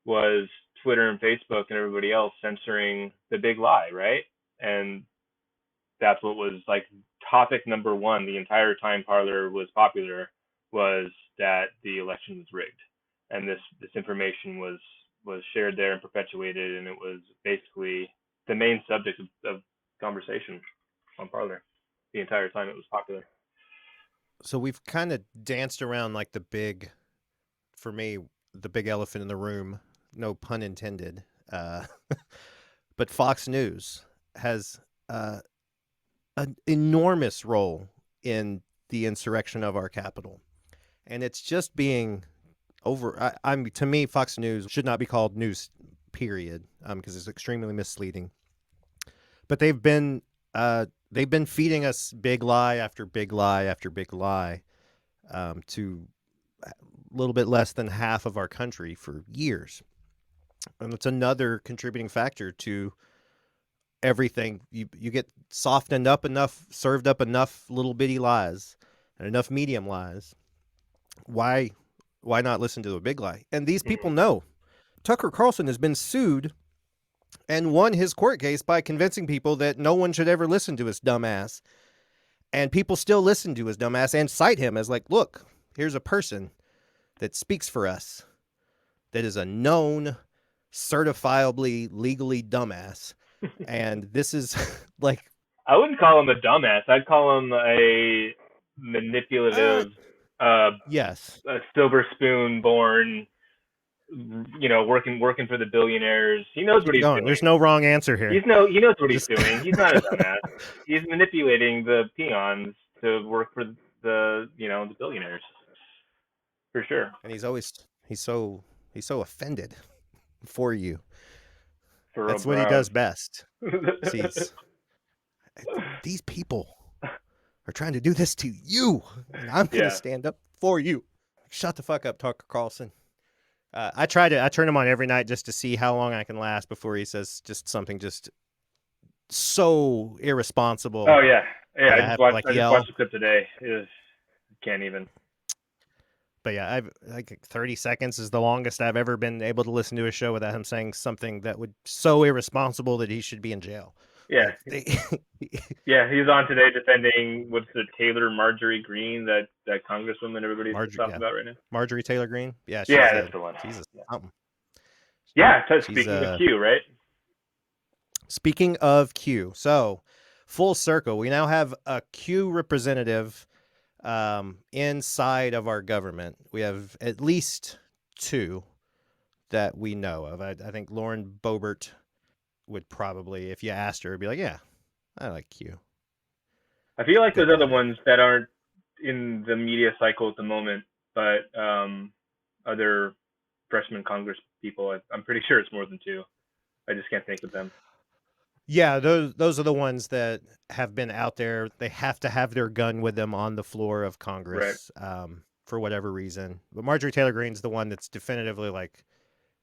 was Twitter and Facebook and everybody else censoring the big lie, right? And that's what was like topic number one the entire time Parler was popular, was that the election was rigged. And this information was shared there and perpetuated, and it was basically the main subject of conversation on Parler the entire time it was popular. So we've kind of danced around like the big elephant in the room, no pun intended. But Fox News has an enormous role in the insurrection of our capital. And it's just being to me, Fox News should not be called news, period, because it's extremely misleading. But they've been feeding us big lie after big lie after big lie to a little bit less than half of our country for years. And it's another contributing factor to everything. You get softened up enough, served up enough little bitty lies and enough medium lies. Why not listen to a big lie? And these people know. Tucker Carlson has been sued and won his court case by convincing people that no one should ever listen to his dumbass. And people still listen to his dumbass and cite him as like, look, here's a person that speaks for us, that is a known, certifiably, legally dumbass. And this is like... I wouldn't call him a dumbass. I'd call him a manipulative, yes, a silver spoon born, working for the billionaires. He knows what he's doing. There's no wrong answer here. He knows what he's doing. He's not a dumbass. He's manipulating the peons to work for the billionaires. For sure. And he's so offended for you. That's what he does best. See, these people are trying to do this to you, and I'm going to stand up for you. Shut the fuck up, Tucker Carlson. I turn him on every night just to see how long I can last before he says just something just so irresponsible. Oh yeah. I just watched the clip today. Can't even. But yeah, I've like 30 seconds is the longest I've ever been able to listen to a show without him saying something that would so irresponsible that he should be in jail. Yeah. Yeah, he's on today defending what's the Taylor Marjorie Greene, that congresswoman everybody's talking about right now. Marjorie Taylor Greene? Yeah, that's the one. Jesus. Yeah, speaking of Q, right? Speaking of Q, so full circle, we now have a Q representative inside of our government. We have at least 2 that we know of. I think Lauren Boebert would probably, if you asked her, be like, yeah, I like Q. I feel like there's other ones that aren't in the media cycle at the moment, but other freshman people. I'm pretty sure it's more than two. I just can't think of them. Yeah, those are the ones that have been out there. They have to have their gun with them on the floor of Congress, for whatever reason. But Marjorie Taylor Greene's the one that's definitively like,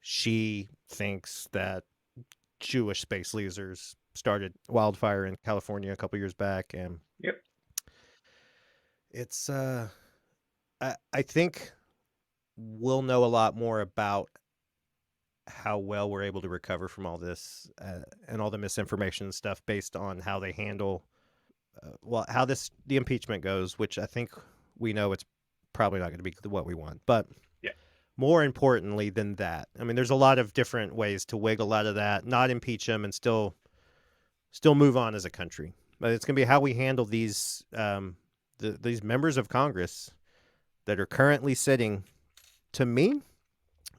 she thinks that Jewish space lasers started wildfire in California a couple years back, and Yep. it's I think we'll know a lot more about how well we're able to recover from all this and all the misinformation and stuff based on how they handle how the impeachment goes, which I think we know it's probably not going to be what we want. But yeah, more importantly than that, I mean, there's a lot of different ways to wiggle out of that, not impeach them and still move on as a country. But it's going to be how we handle these these members of Congress that are currently sitting. To me,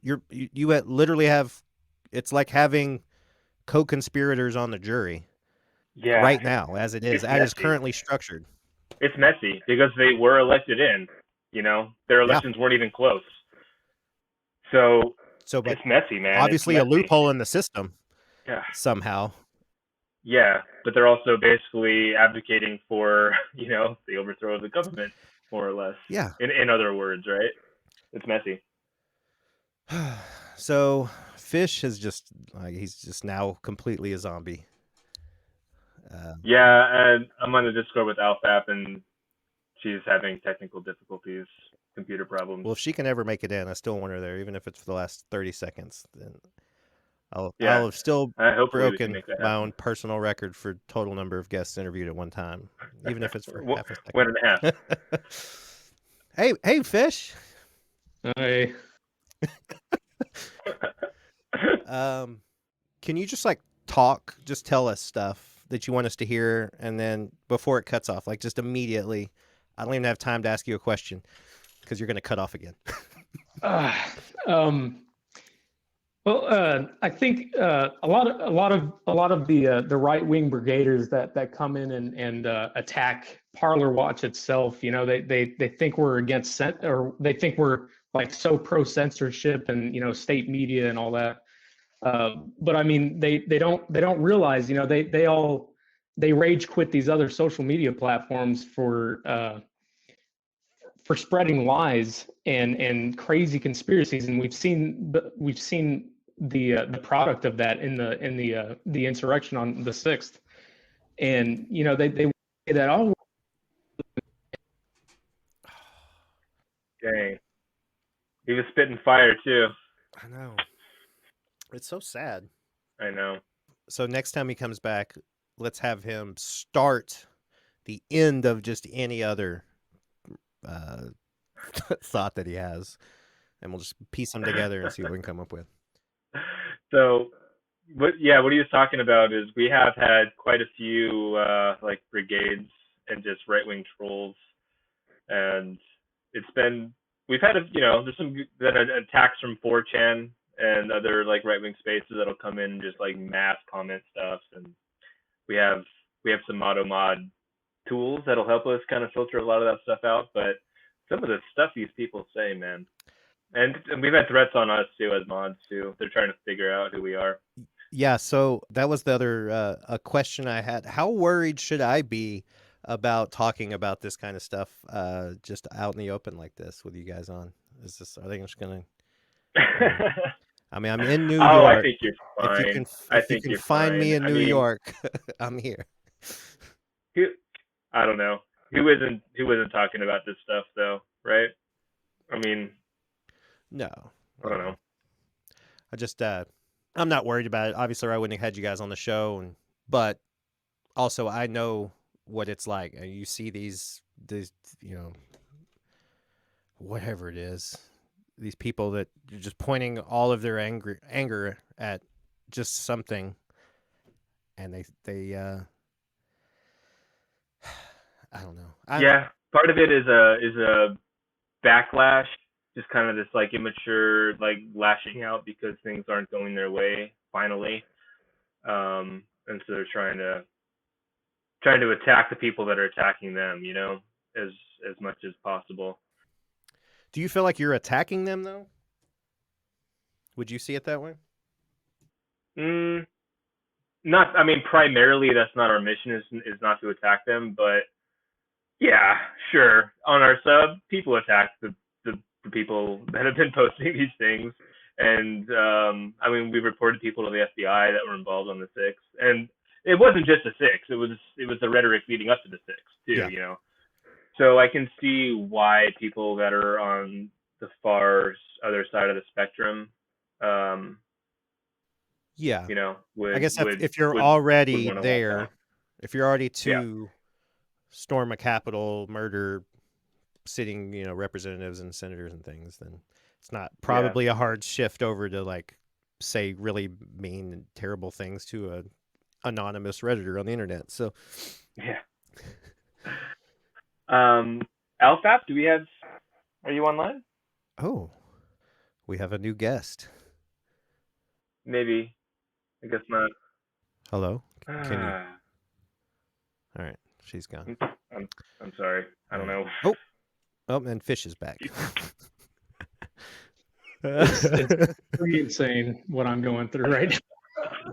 you literally have, it's like having co-conspirators on the jury right now, as it is, as currently structured. It's messy because they were elected in, their elections weren't even close. So but it's messy, man. Obviously a loophole in the system somehow. Yeah, but they're also basically advocating for, the overthrow of the government, more or less. Yeah. In other words, right? It's messy. So Fish has he's just now completely a zombie. And I'm on the Discord with alphap, and she's having technical difficulties, computer problems. Well, if she can ever make it in, I still want her there, even if it's for the last 30 seconds. Then I'll have still broken my own personal record for total number of guests interviewed at one time, even if it's for half a second. 1.5. Hey, Fish. Hi. Can you just just tell us stuff that you want us to hear, and then before it cuts off, just immediately, I don't even have time to ask you a question because you're going to cut off again. I think a lot of the right wing brigaders that come in and attack Parler Watch itself, they think we're against or they think we're so pro censorship and state media and all that. But I mean, they don't realize, they rage quit these other social media platforms for spreading lies and crazy conspiracies, and we've seen the product of that in the insurrection on the 6th, and they say that Dang, he was spitting fire too. I know. It's so sad. I know. So next time he comes back, let's have him start the end of just any other thought that he has, and we'll just piece them together and see what we can come up with. So, what he was talking about is we have had quite a few brigades and just right-wing trolls, and we've had there's some attacks from 4chan and other right-wing spaces that'll come in and just mass comment stuff, and we have some mod tools that'll help us kind of filter a lot of that stuff out. But some of the stuff these people say, man, and we've had threats on us too as mods too. They're trying to figure out who we are. Yeah, so that was the other a question I had. How worried should I be about talking about this kind of stuff just out in the open like this with you guys on? Are they just gonna? I mean, I'm in New York. I think you're fine. If you can find me in New York, I'm here. I don't know. Who isn't talking about this stuff though, right? I mean, no. I don't know. I just I'm not worried about it. Obviously, I wouldn't have had you guys on the show, but also I know what it's like. You see these whatever it is, these people that are just pointing all of their anger at just something, and they I don't know. Part of it is a backlash, just kind of this immature lashing out because things aren't going their way finally, and so they're trying to attack the people that are attacking them, as much as possible. Do you feel like you're attacking them though? Would you see it that way? Not. I mean, primarily that's not our mission. Is not to attack them, but yeah, sure. On our sub, people attack the people that have been posting these things, and I mean, we reported people to the FBI that were involved on the 6th, and it wasn't just the 6th. It was the rhetoric leading up to the 6th too. Yeah. You know, so I can see why people that are on the far other side of the spectrum, Yeah. you know, I guess if you're already there, if you're already to storm a Capitol, murder sitting, representatives and senators and things, then it's not probably a hard shift over to like say really mean and terrible things to a anonymous Redditor on the internet. So alphap, are you online? Oh, we have a new guest. Maybe. I guess not. Hello? Can you? All right. She's gone. I'm sorry. I don't know. Oh, and Fish is back. It's pretty insane what I'm going through right now.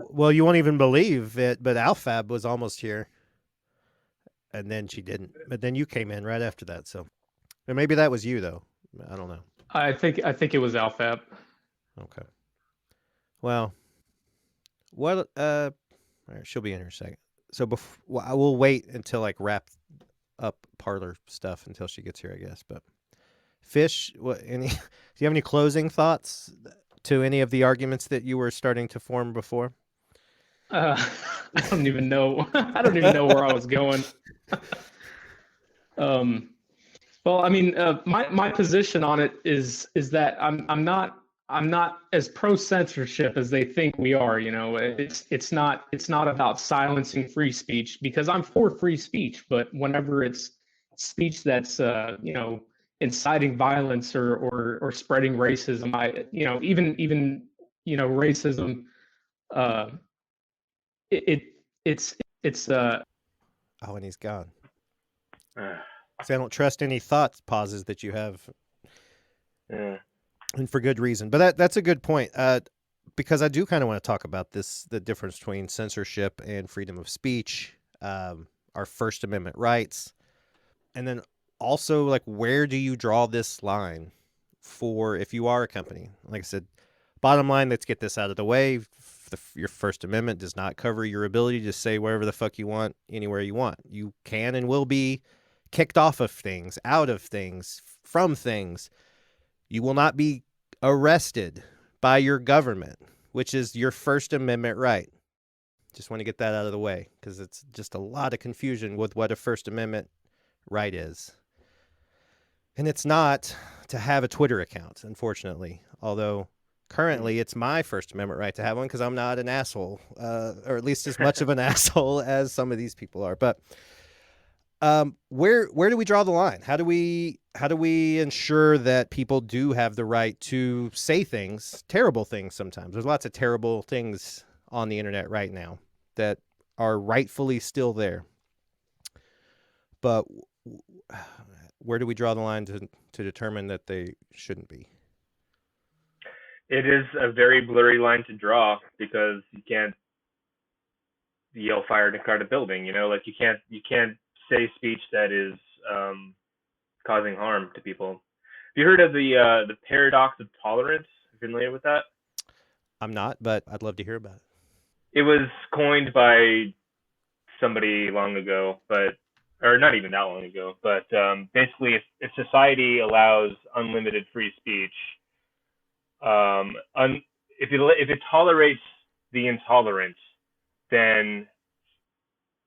Well, you won't even believe it, but alphab was almost here. And then she didn't. But then you came in right after that. So, and maybe that was you, though. I don't know. I think it was alphap. Okay. Well, all right, she'll be in her a second. So I will wait until like wrap up Parler stuff until she gets here, I guess. But Fish, do you have any closing thoughts to any of the arguments that you were starting to form before? I don't even know. I don't even know where I was going. Well, I mean, my position on it is that I'm not as pro censorship as they think we are. It's not about silencing free speech, because I'm for free speech. But whenever it's speech that's inciting violence or spreading racism, even racism, it's Oh, and he's gone. So I don't trust any thought pauses that you have. And for good reason. But that's a good point. Because I do kind of want to talk about the difference between censorship and freedom of speech, our First Amendment rights, and then also like where do you draw this line for if you are a company? Like I said, bottom line, let's get this out of the way. Your First Amendment does not cover your ability to say wherever the fuck you want, anywhere you want. You can and will be kicked off of things, out of things, from things. You will not be arrested by your government, which is your First Amendment right. Just want to get that out of the way because it's just a lot of confusion with what a First Amendment right is. And it's not to have a Twitter account, unfortunately, although currently it's my First Amendment right to have one because I'm not an asshole, or at least as much of an asshole as some of these people are. But where do we draw the line? How do we ensure that people do have the right to say things, terrible things sometimes? There's lots of terrible things on the internet right now that are rightfully still there. But where do we draw the line to determine that they shouldn't be? It is a very blurry line to draw because you can't yell fire to guard a building, like you can't say speech that is causing harm to people. Have you heard of the paradox of tolerance? Are you familiar with that? I'm not, but I'd love to hear about it. It was coined by somebody long ago, or not even that long ago, but basically if society allows unlimited free speech, if it tolerates the intolerant, then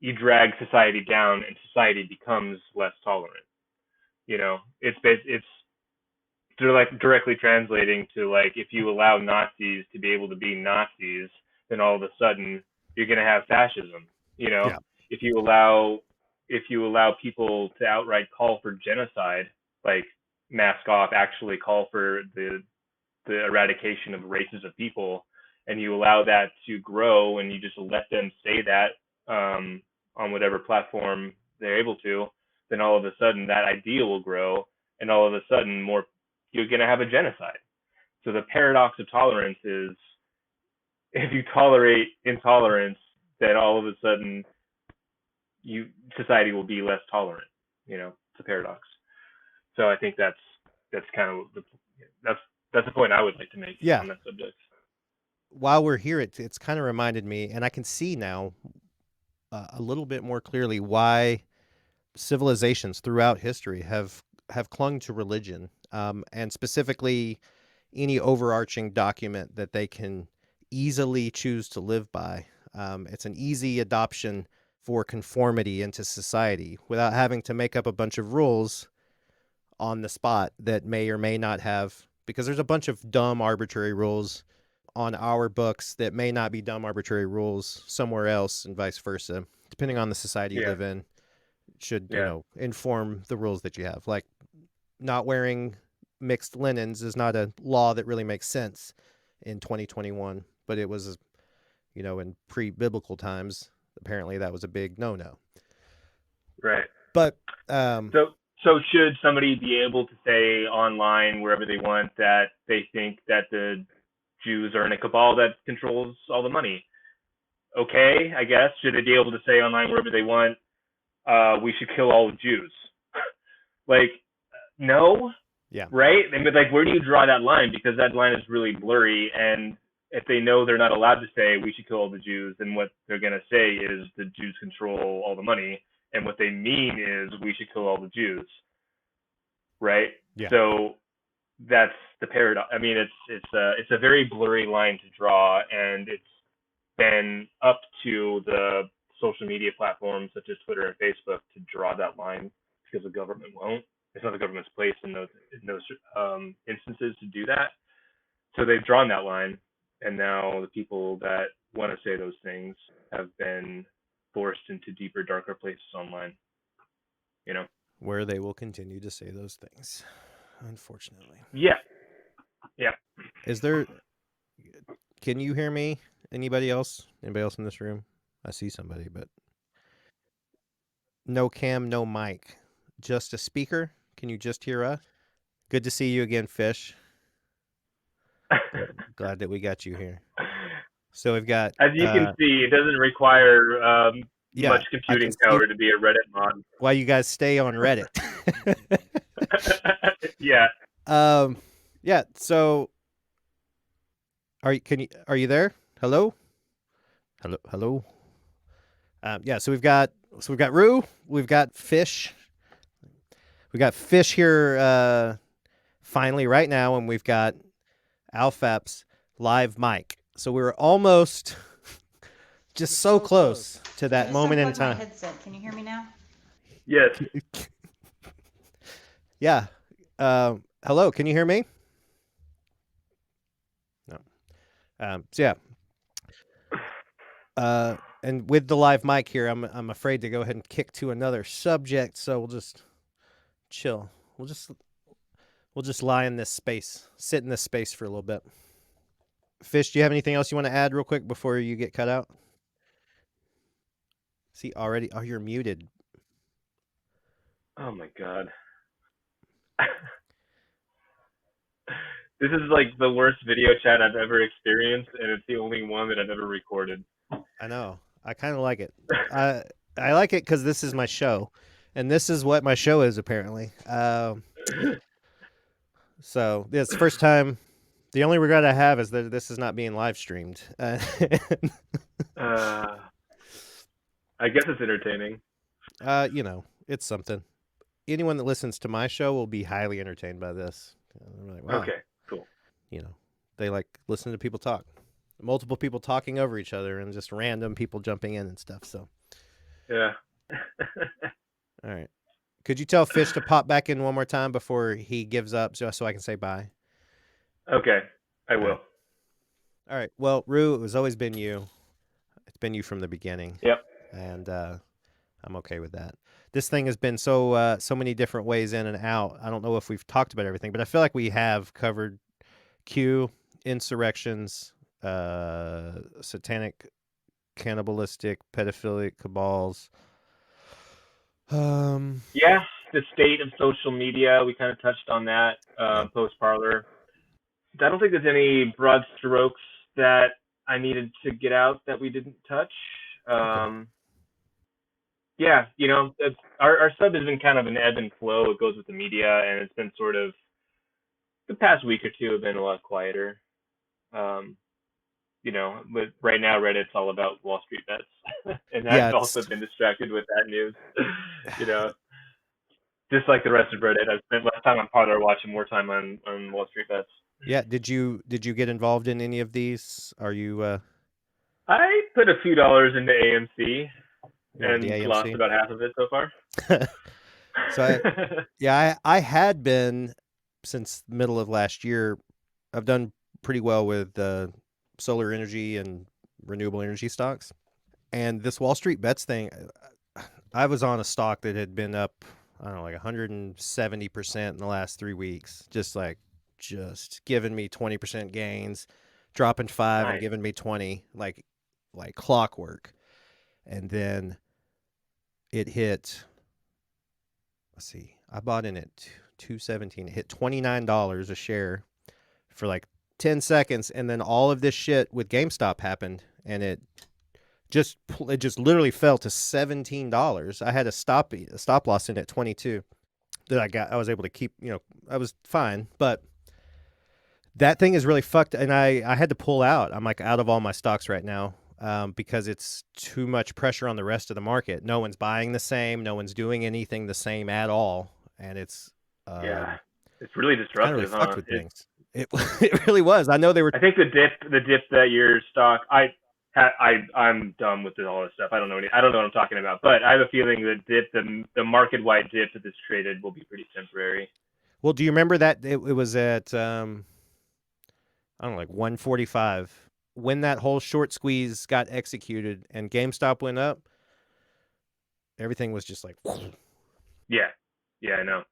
you drag society down and society becomes less tolerant. It's directly translating to like if you allow Nazis to be able to be Nazis, then all of a sudden you're going to have fascism. Yeah. If you allow people to outright call for genocide, like mask off, actually call for the eradication of races of people, and you allow that to grow and you just let them say that on whatever platform they're able to, then all of a sudden that idea will grow, and all of a sudden you're going to have a genocide. So the paradox of tolerance is, if you tolerate intolerance, then all of a sudden society will be less tolerant. It's a paradox. So I think that's kind of that's the point I would like to make on that subject. While we're here, it's kind of reminded me, and I can see now a little bit more clearly why civilizations throughout history have clung to religion, and specifically any overarching document that they can easily choose to live by. It's an easy adoption for conformity into society without having to make up a bunch of rules on the spot that may or may not have, because there's a bunch of dumb arbitrary rules on our books that may not be dumb arbitrary rules somewhere else, and vice versa, depending on the society you live in. Should inform the rules that you have. Like, not wearing mixed linens is not a law that really makes sense in 2021, but it was, in pre-biblical times, apparently that was a big no-no. Right. But so should somebody be able to say online wherever they want that they think that the Jews are in a cabal that controls all the money? Okay, I guess. Should they be able to say online wherever they want, we should kill all the Jews? Like, no. Yeah. Right? I mean, like, where do you draw that line? Because that line is really blurry, and if they know they're not allowed to say we should kill all the Jews, then what they're going to say is the Jews control all the money, and what they mean is we should kill all the Jews. Right? Yeah. So that's the paradox. I mean, it's a very blurry line to draw, and it's been up to the social media platforms such as Twitter and Facebook to draw that line, because the government won't. It's not the government's place in those instances to do that. So they've drawn that line, and now the people that want to say those things have been forced into deeper, darker places online. Where they will continue to say those things, unfortunately. Yeah. Can you hear me? Anybody else in this room? I see somebody, but no cam, no mic, just a speaker. Can you just hear us? Good to see you again, Fish. Glad that we got you here. So we've got, as you can see, it doesn't require much computing power to be a Reddit mod. Why you guys stay on Reddit? Yeah. Yeah. So, are you there? Hello. Yeah. So we've got Rue. We've got Fish. We got Fish here finally right now, and we've got alphap's live mic. So we were almost just so close to that moment in time. My headset. Can you hear me now? Yes. Yeah. Hello. Can you hear me? No. So yeah. And with the live mic here, I'm afraid to go ahead and kick to another subject. So we'll just chill. We'll just lie in this space, sit in this space for a little bit. Fish, do you have anything else you want to add real quick before you get cut out? See, already, you're muted. Oh my God. This is like the worst video chat I've ever experienced, and it's the only one that I've ever recorded. I know. I kind of like it. I like it because this is my show, and this is what my show is apparently. So yeah, it's the first time. The only regret I have is that this is not being live streamed. I guess it's entertaining. It's something. Anyone that listens to my show will be highly entertained by this. Like, wow. Okay, cool. They like listening to people talk. Multiple people talking over each other and just random people jumping in and stuff. So, yeah. All right. Could you tell Fish to pop back in one more time before he gives up, so I can say bye? Okay, I will. All right. Well, Rue, it has always been you. It's been you from the beginning. Yep. And I'm okay with that. This thing has been so many different ways in and out. I don't know if we've talked about everything, but I feel like we have covered Q, insurrections, satanic, cannibalistic, pedophilic cabals. Yeah, the state of social media. We kind of touched on that post Parler. I don't think there's any broad strokes that I needed to get out that we didn't touch. Okay. Yeah, our sub has been kind of an ebb and flow. It goes with the media, and it's been sort of the past week or two have been a lot quieter. Um, but right now Reddit's all about Wall Street bets, and Yeah, I've also been distracted with that news. you know, just like the rest of Reddit, I've spent less time on Parler watching more time on Wall Street bets. yeah. Did you get involved in any of these? Are you I put a few dollars into AMC the and lost AMC? about half of it so far. So I had been since the middle of last year. I've done pretty well with solar energy and renewable energy stocks. And this Wall Street bets thing, I was on a stock that had been up, I don't know, like 170% in the last 3 weeks, just giving me 20% gains, dropping 5 and Nice. giving me 20, like clockwork. And then it hit, let's see, I bought in at 217. It hit $29 a share for like 10 seconds, and then all of this shit with GameStop happened, and it just literally fell to $17. I had a stop loss in at 22 that I was able to keep, I was fine, but that thing is really fucked, and I had to pull out. I'm like out of all my stocks right now because it's too much pressure on the rest of the market. No one's buying the same, no one's doing anything the same at all, and it's it's really kind of disruptive, really fucked with It, things. It really was. I know they were. I think the dip that your stock, I'm dumb with all this stuff. I don't know what I'm talking about, but I have a feeling the market wide dip that this traded will be pretty temporary. Well, do you remember that it was at I don't know, like 145 when that whole short squeeze got executed and GameStop went up? Everything was just like. Yeah, I know.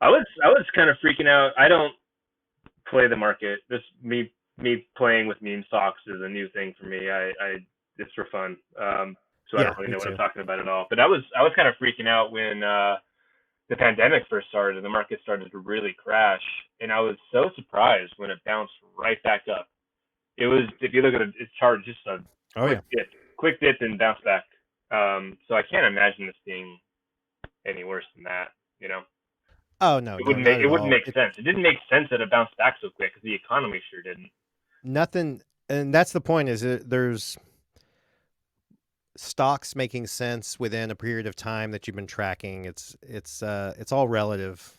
I was kind of freaking out. I don't play the market. This me playing with meme stocks is a new thing for me. I it's for fun. So I don't really know what I'm talking about at all. But I was kind of freaking out when the pandemic first started and the market started to really crash, and I was so surprised when it bounced right back up. It was, if you look at its chart, just a quick dip and bounce back. So I can't imagine this being any worse than that. Oh no, it wouldn't make sense. It didn't make sense that it bounced back so quick because the economy sure didn't. Nothing, and that's the point. Is there's stocks making sense within a period of time that you've been tracking. It's all relative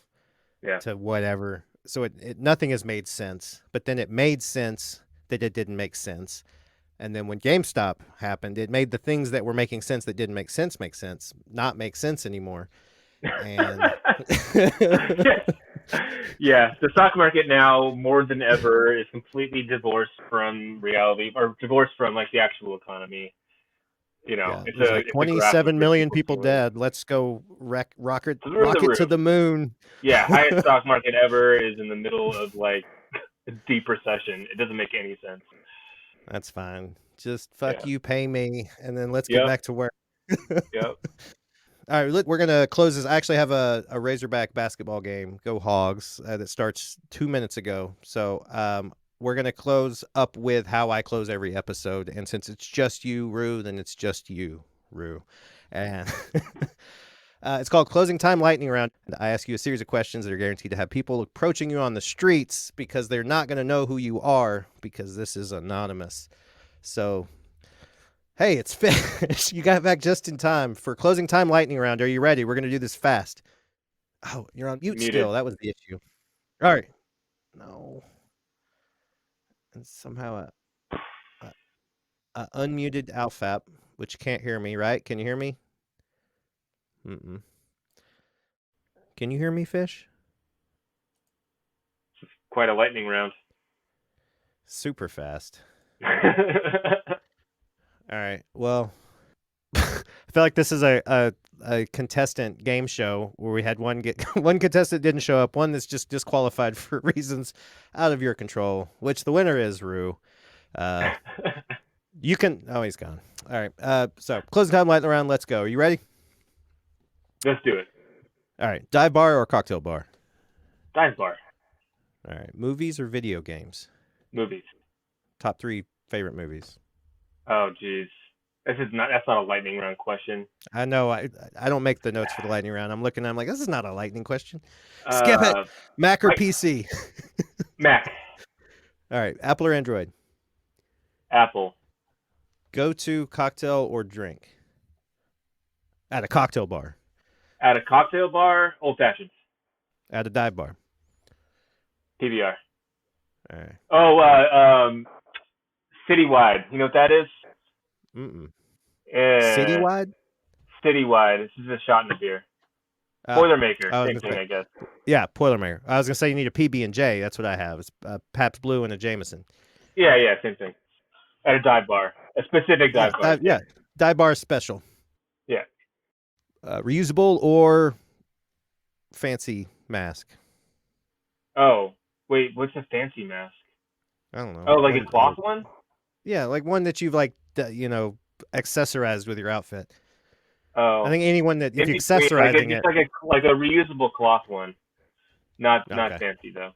to whatever. So nothing has made sense, but then it made sense that it didn't make sense. And then when GameStop happened, it made the things that were making sense that didn't make sense not make sense anymore. And the stock market now more than ever is completely divorced from reality, or divorced from like the actual economy. It's like 27 million people dead. Let's go rocket to the moon. Yeah, highest stock market ever is in the middle of like a deep recession. It doesn't make any sense. That's fine. Just fuck you, pay me, and then let's get back to work. Yep. All right, look, we're going to close this. I actually have a Razorback basketball game, Go Hogs, that starts 2 minutes ago. So we're going to close up with how I close every episode. And since it's just you, Rue, then it's just you, Rue. And it's called Closing Time Lightning Round. I ask you a series of questions that are guaranteed to have people approaching you on the streets because they're not going to know who you are because this is anonymous. So... Hey, it's Fish. You got back just in time for Closing Time Lightning Round. Are you ready? We're going to do this fast. Oh, you're on mute still. That was the issue. All right. No. And somehow unmuted alphap, which can't hear me, right? Can you hear me? Mm-mm. Can you hear me, Fish? Quite a lightning round. Super fast. All right. Well, I feel like this is a contestant game show where we had one contestant didn't show up, one that's just disqualified for reasons out of your control, which the winner is Rue. You can. Oh, he's gone. All right. So Closing Time Lightning Round. Let's go. Are you ready? Let's do it. All right. Dive bar or cocktail bar? Dive bar. All right. Movies or video games? Movies. Top 3 favorite movies. Oh, geez. That's not a lightning round question. I know. I don't make the notes for the lightning round. I'm looking. I'm like, this is not a lightning question. Skip it. Mac or PC? Mac. All right. Apple or Android? Apple. Go-to cocktail or drink? At a cocktail bar. At a cocktail bar, old fashioned. At a dive bar. PBR. All right. Oh, Citywide. You know what that is? Mm-mm. Eh, Citywide? Citywide. This is a shot in the beer. Boilermaker. Same thing, I guess. Yeah, Boilermaker. I was gonna say you need a PB&J. That's what I have. It's Pabst Blue and a Jameson. Yeah, same thing. At a dive bar, a specific dive bar. Yeah, dive bar special. Yeah. Reusable or fancy mask? Oh, wait, what's a fancy mask? I don't know. Oh, like a cloth one? Yeah, like one that you've accessorized with your outfit. Oh, I think anyone that if you're accessorizing it, like a reusable cloth one, not fancy though.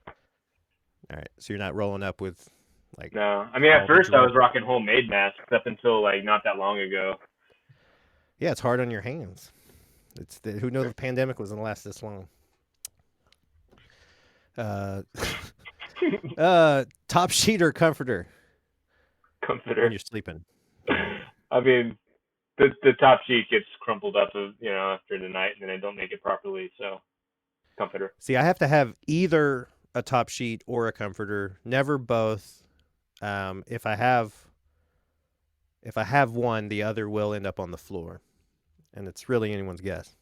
All right, so you're not rolling up with like. No, I mean at first I was rocking homemade masks up until like not that long ago. Yeah, it's hard on your hands. Who knows if the pandemic was gonna last this long. Top sheet or comforter? Comforter. When you're sleeping. I mean, the top sheet gets crumpled up, after the night, and then I don't make it properly. So, comforter. See, I have to have either a top sheet or a comforter. Never both. If I have one, the other will end up on the floor, and it's really anyone's guess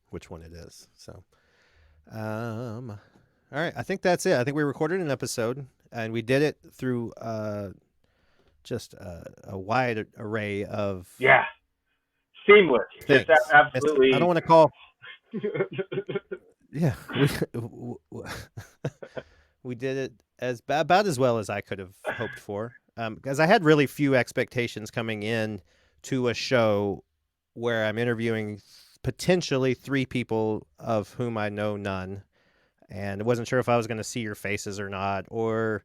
which one it is. So, all right, I think that's it. I think we recorded an episode, and we did it through just a wide array of seamless. Things. It's absolutely. I don't want to call. Yeah, we did it about as well as I could have hoped for, because I had really few expectations coming in to a show where I'm interviewing potentially 3 people of whom I know none, and I wasn't sure if I was going to see your faces or not, or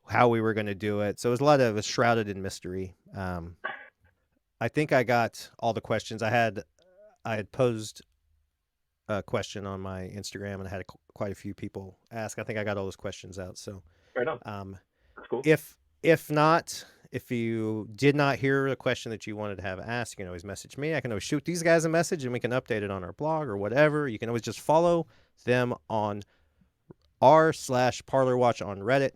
how we were going to do it. So it was shrouded in mystery. I think I got all the questions. I had posed a question on my Instagram and I had quite a few people ask. I think I got all those questions out. So right on. That's cool. If not, if you did not hear a question that you wanted to have asked, you can always message me. I can always shoot these guys a message and we can update it on our blog or whatever. You can always just follow them on r/parlerwatch on Reddit.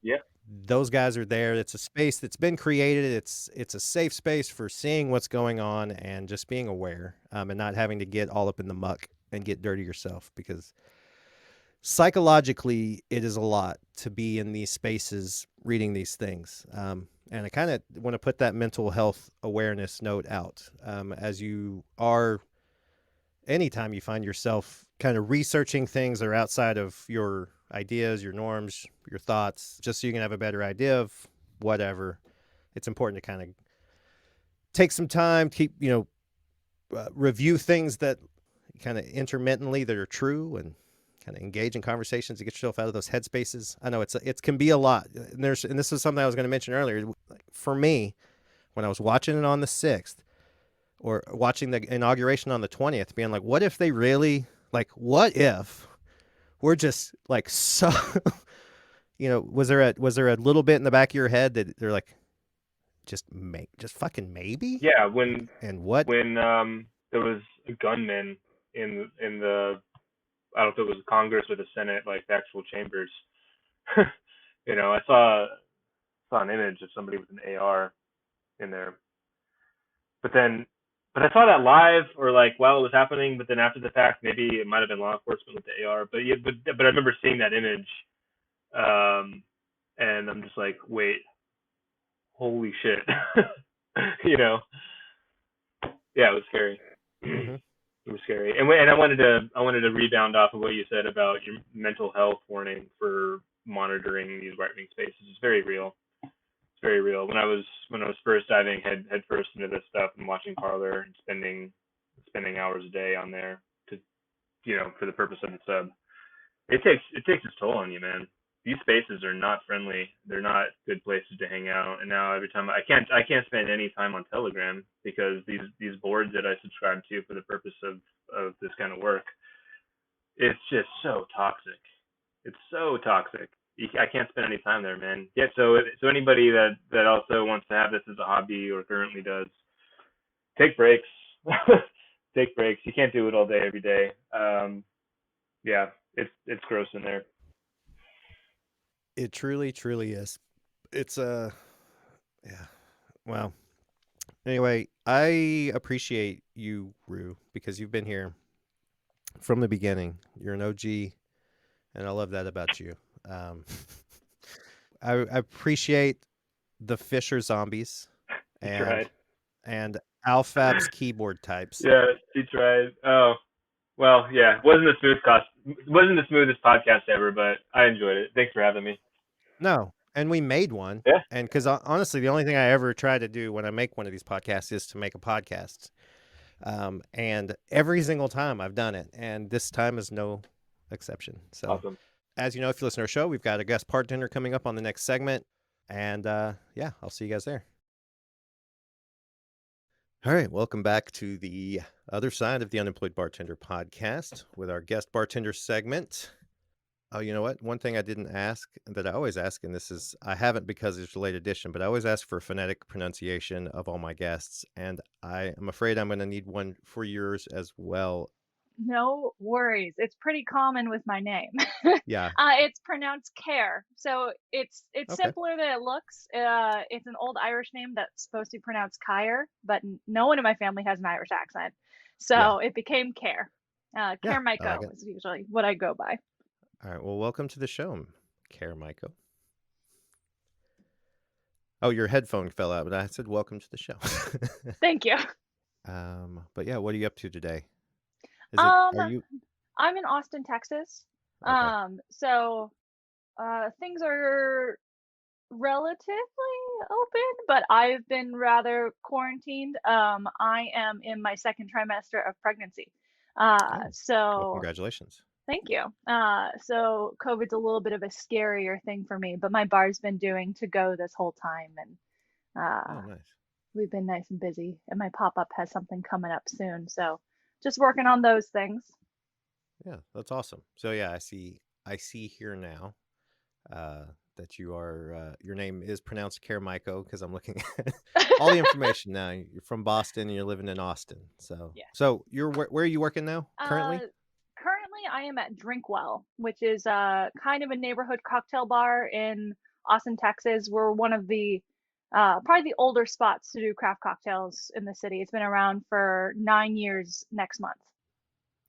Yeah. Those guys are there. It's a space that's been created. It's a safe space for seeing what's going on and just being aware, and not having to get all up in the muck and get dirty yourself, because psychologically it is a lot to be in these spaces reading these things. And I kind of want to put that mental health awareness note out, as you are anytime you find yourself kind of researching things that are outside of your ideas, your norms, your thoughts, just so you can have a better idea of whatever. It's important to kind of take some time, review things that kind of intermittently that are true, and kind of engage in conversations to get yourself out of those headspaces. I know it can be a lot. And this is something I was going to mention earlier. For me, when I was watching it on the 6th or watching the inauguration on the 20th, being like, what if they really, what if we're just so, was there a little bit in the back of your head that they're like, just fucking maybe? Yeah. When there was a gunman in the, I don't know if it was Congress or the Senate, like the actual chambers. I saw an image of somebody with an AR in there, but I saw that live or while it was happening, but then after the fact, maybe it might have been law enforcement with the AR. But I remember seeing that image, and I'm just like, wait, holy shit, Yeah, it was scary. Mm-hmm. It was scary, and I wanted to rebound off of what you said about your mental health warning for monitoring these right-wing spaces. It's very real. It's very real. When I was first diving head first into this stuff and watching Parler and spending hours a day on there to, for the purpose of the sub, it takes its toll on you, man. These spaces are not friendly. They're not good places to hang out. And now every time I can't spend any time on Telegram because these boards that I subscribe to for the purpose of this kind of work, it's just so toxic. It's so toxic. I can't spend any time there, man. Yeah. So anybody that also wants to have this as a hobby or currently does, take breaks. Take breaks. You can't do it all day every day. Yeah, it's gross in there. It truly, truly is. It's yeah. Well, anyway, I appreciate you, Rue, because you've been here from the beginning. You're an OG, and I love that about you. I appreciate the Fisher-Zombies You tried. and alphap's keyboard types. Yeah, you tried. Oh, well, yeah. Wasn't the smoothest podcast ever, but I enjoyed it. Thanks for having me. No, and we made one. Yeah. And because honestly, the only thing I ever try to do when I make one of these podcasts is to make a podcast. And every single time I've done it, and this time is no exception. So, awesome. As you know, if you listen to our show, we've got a guest bartender coming up on the next segment. And yeah, I'll see you guys there. All right, welcome back to the other side of the Unemployed Bartender podcast with our guest bartender segment. Oh, you know what? One thing I didn't ask that I always ask, and this is, I haven't because it's a late edition, but I always ask for a phonetic pronunciation of all my guests. And I am afraid I'm going to need one for yours as well. No worries. It's pretty common with my name. Yeah. It's pronounced Caer. So it's Okay. simpler than it looks. It's an old Irish name that's supposed to be pronounced Caer, but no one in my family has an Irish accent. So it became Caer. Caer Maiko is usually what I go by. All right. Well, welcome to the show, Caer Maiko. Oh, your headphone fell out, but I said welcome to the show. Thank you. But yeah, what are you up to today? I'm in Austin, Texas. Okay. So things are relatively open, but I've been rather quarantined. I am in my second trimester of pregnancy. Well, congratulations. Thank you. So COVID's a little bit of a scarier thing for me, but my bar's been doing to go this whole time, and Nice. We've been nice and busy, and my pop-up has something coming up soon, so just working on those things. Yeah, that's awesome. So yeah, I see here now that you are your name is pronounced Caer Maiko because I'm looking at all the information now. You're from Boston and you're living in Austin. So yeah. So you're where are you working now currently? Currently, I am at Drinkwell, which is kind of a neighborhood cocktail bar in Austin, Texas. We're one of the probably the older spots to do craft cocktails in the city. It's been around for 9 years next month.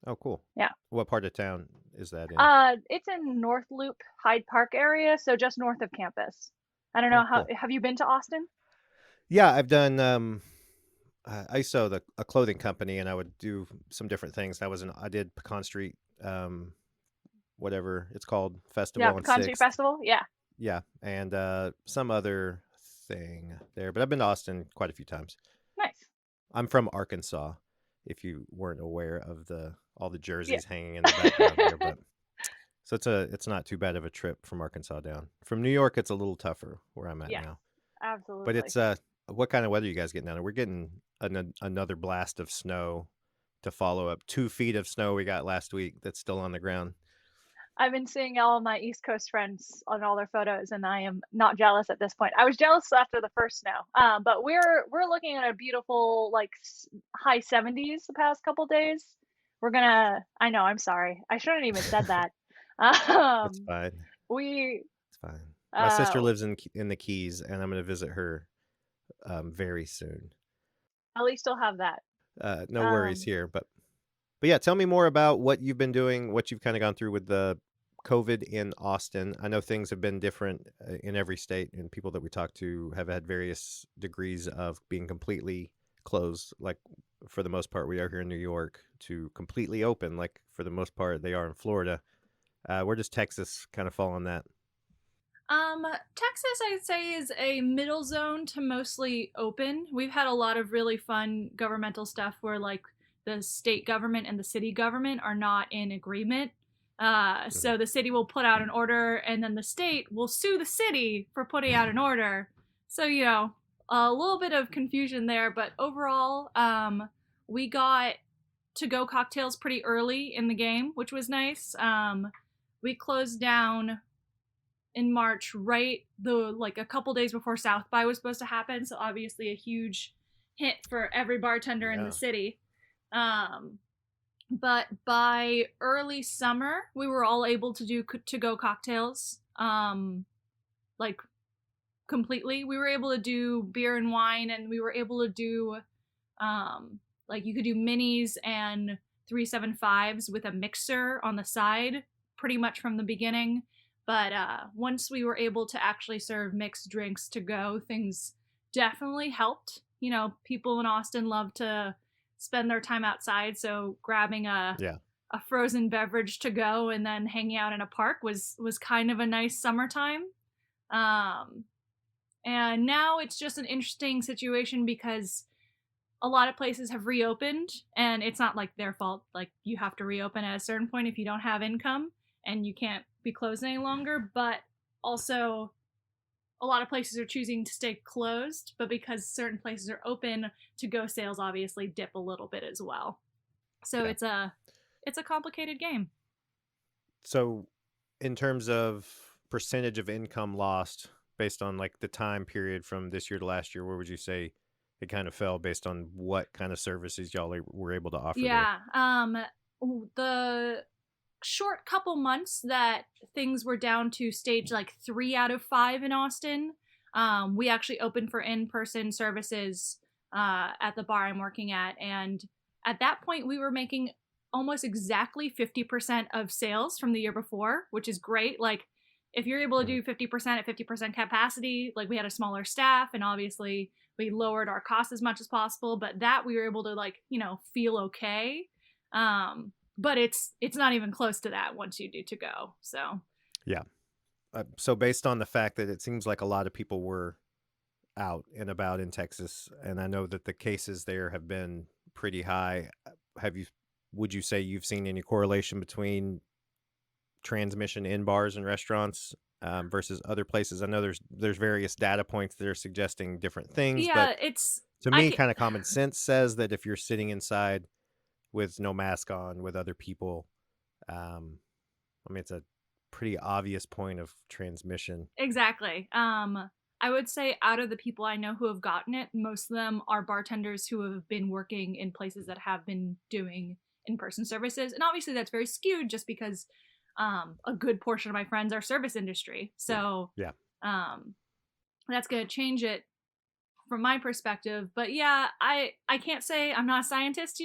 Oh, cool. Yeah. What part of town is that in? It's in North Loop, Hyde Park area, so just north of campus. I don't know cool. Have you been to Austin? Yeah, I've done. I used to own a clothing company, and I would do some different things. I did Pecan Street, whatever it's called, festival. Yeah, Pecan Street Festival. Yeah. Yeah, and some other thing there, but I've been to Austin quite a few times. Nice. I'm from Arkansas, if you weren't aware of all the jerseys hanging in the background there, but so it's not too bad of a trip from Arkansas down. From New York, it's a little tougher where I'm at now. Absolutely. But it's what kind of weather are you guys getting down there? We're getting another blast of snow to follow up 2 feet of snow we got last week that's still on the ground. I've been seeing all of my East Coast friends on all their photos, and I am not jealous at this point. I was jealous after the first snow, but we're looking at a beautiful like high 70s the past couple days. I know, I'm sorry, I shouldn't even said that. It's fine. It's fine. My sister lives in the Keys, and I'm going to visit her very soon. At least you'll have that. No worries here, but yeah, tell me more about what you've been doing, what you've kind of gone through with the COVID in Austin. I know things have been different in every state, and people that we talk to have had various degrees of being completely closed. Like for the most part, we are here in New York, to completely open. Like for the most part, they are in Florida. Where does Texas kind of fall on that? Texas, I'd say, is a middle zone to mostly open. We've had a lot of really fun governmental stuff where like the state government and the city government are not in agreement. So the city will put out an order, and then the state will sue the city for putting out an order. So, you know, a little bit of confusion there, but overall, we got to-go cocktails pretty early in the game, which was nice. We closed down in March, a couple days before South by was supposed to happen, so obviously a huge hit for every bartender in the city. But by early summer, we were all able to do to-go cocktails, completely. We were able to do beer and wine, and we were able to do, you could do minis and 375s with a mixer on the side, pretty much from the beginning. But once we were able to actually serve mixed drinks to go, things definitely helped. You know, people in Austin love to spend their time outside, so grabbing a frozen beverage to go and then hanging out in a park was kind of a nice summertime. And now it's just an interesting situation because a lot of places have reopened, and it's not like their fault. Like, you have to reopen at a certain point if you don't have income and you can't be closed any longer. But also, a lot of places are choosing to stay closed, but because certain places are open, to-go sales obviously dip a little bit as well. So it's a complicated game. So in terms of percentage of income lost based on like the time period from this year to last year, where would you say it kind of fell based on what kind of services y'all were able to offer? Yeah. The short couple months that things were down to stage 3 out of 5 in Austin, we actually opened for in-person services at the bar I'm working at, and at that point we were making almost exactly 50% of sales from the year before, which is great. Like, if you're able to do 50% at 50% capacity, like, we had a smaller staff, and obviously we lowered our costs as much as possible, but that we were able to feel okay. But it's not even close to that once you do to-go. So yeah. So based on the fact that it seems like a lot of people were out and about in Texas, and I know that the cases there have been pretty high, would you say you've seen any correlation between transmission in bars and restaurants versus other places? I know there's various data points that are suggesting different things. Yeah, but to me, kind of common sense says that if you're sitting inside with no mask on with other people, it's a pretty obvious point of transmission. Exactly. I would say out of the people I know who have gotten it, most of them are bartenders who have been working in places that have been doing in-person services. And obviously that's very skewed just because a good portion of my friends are service industry. So that's going to change it from my perspective. But yeah, I can't say, I'm not a scientist,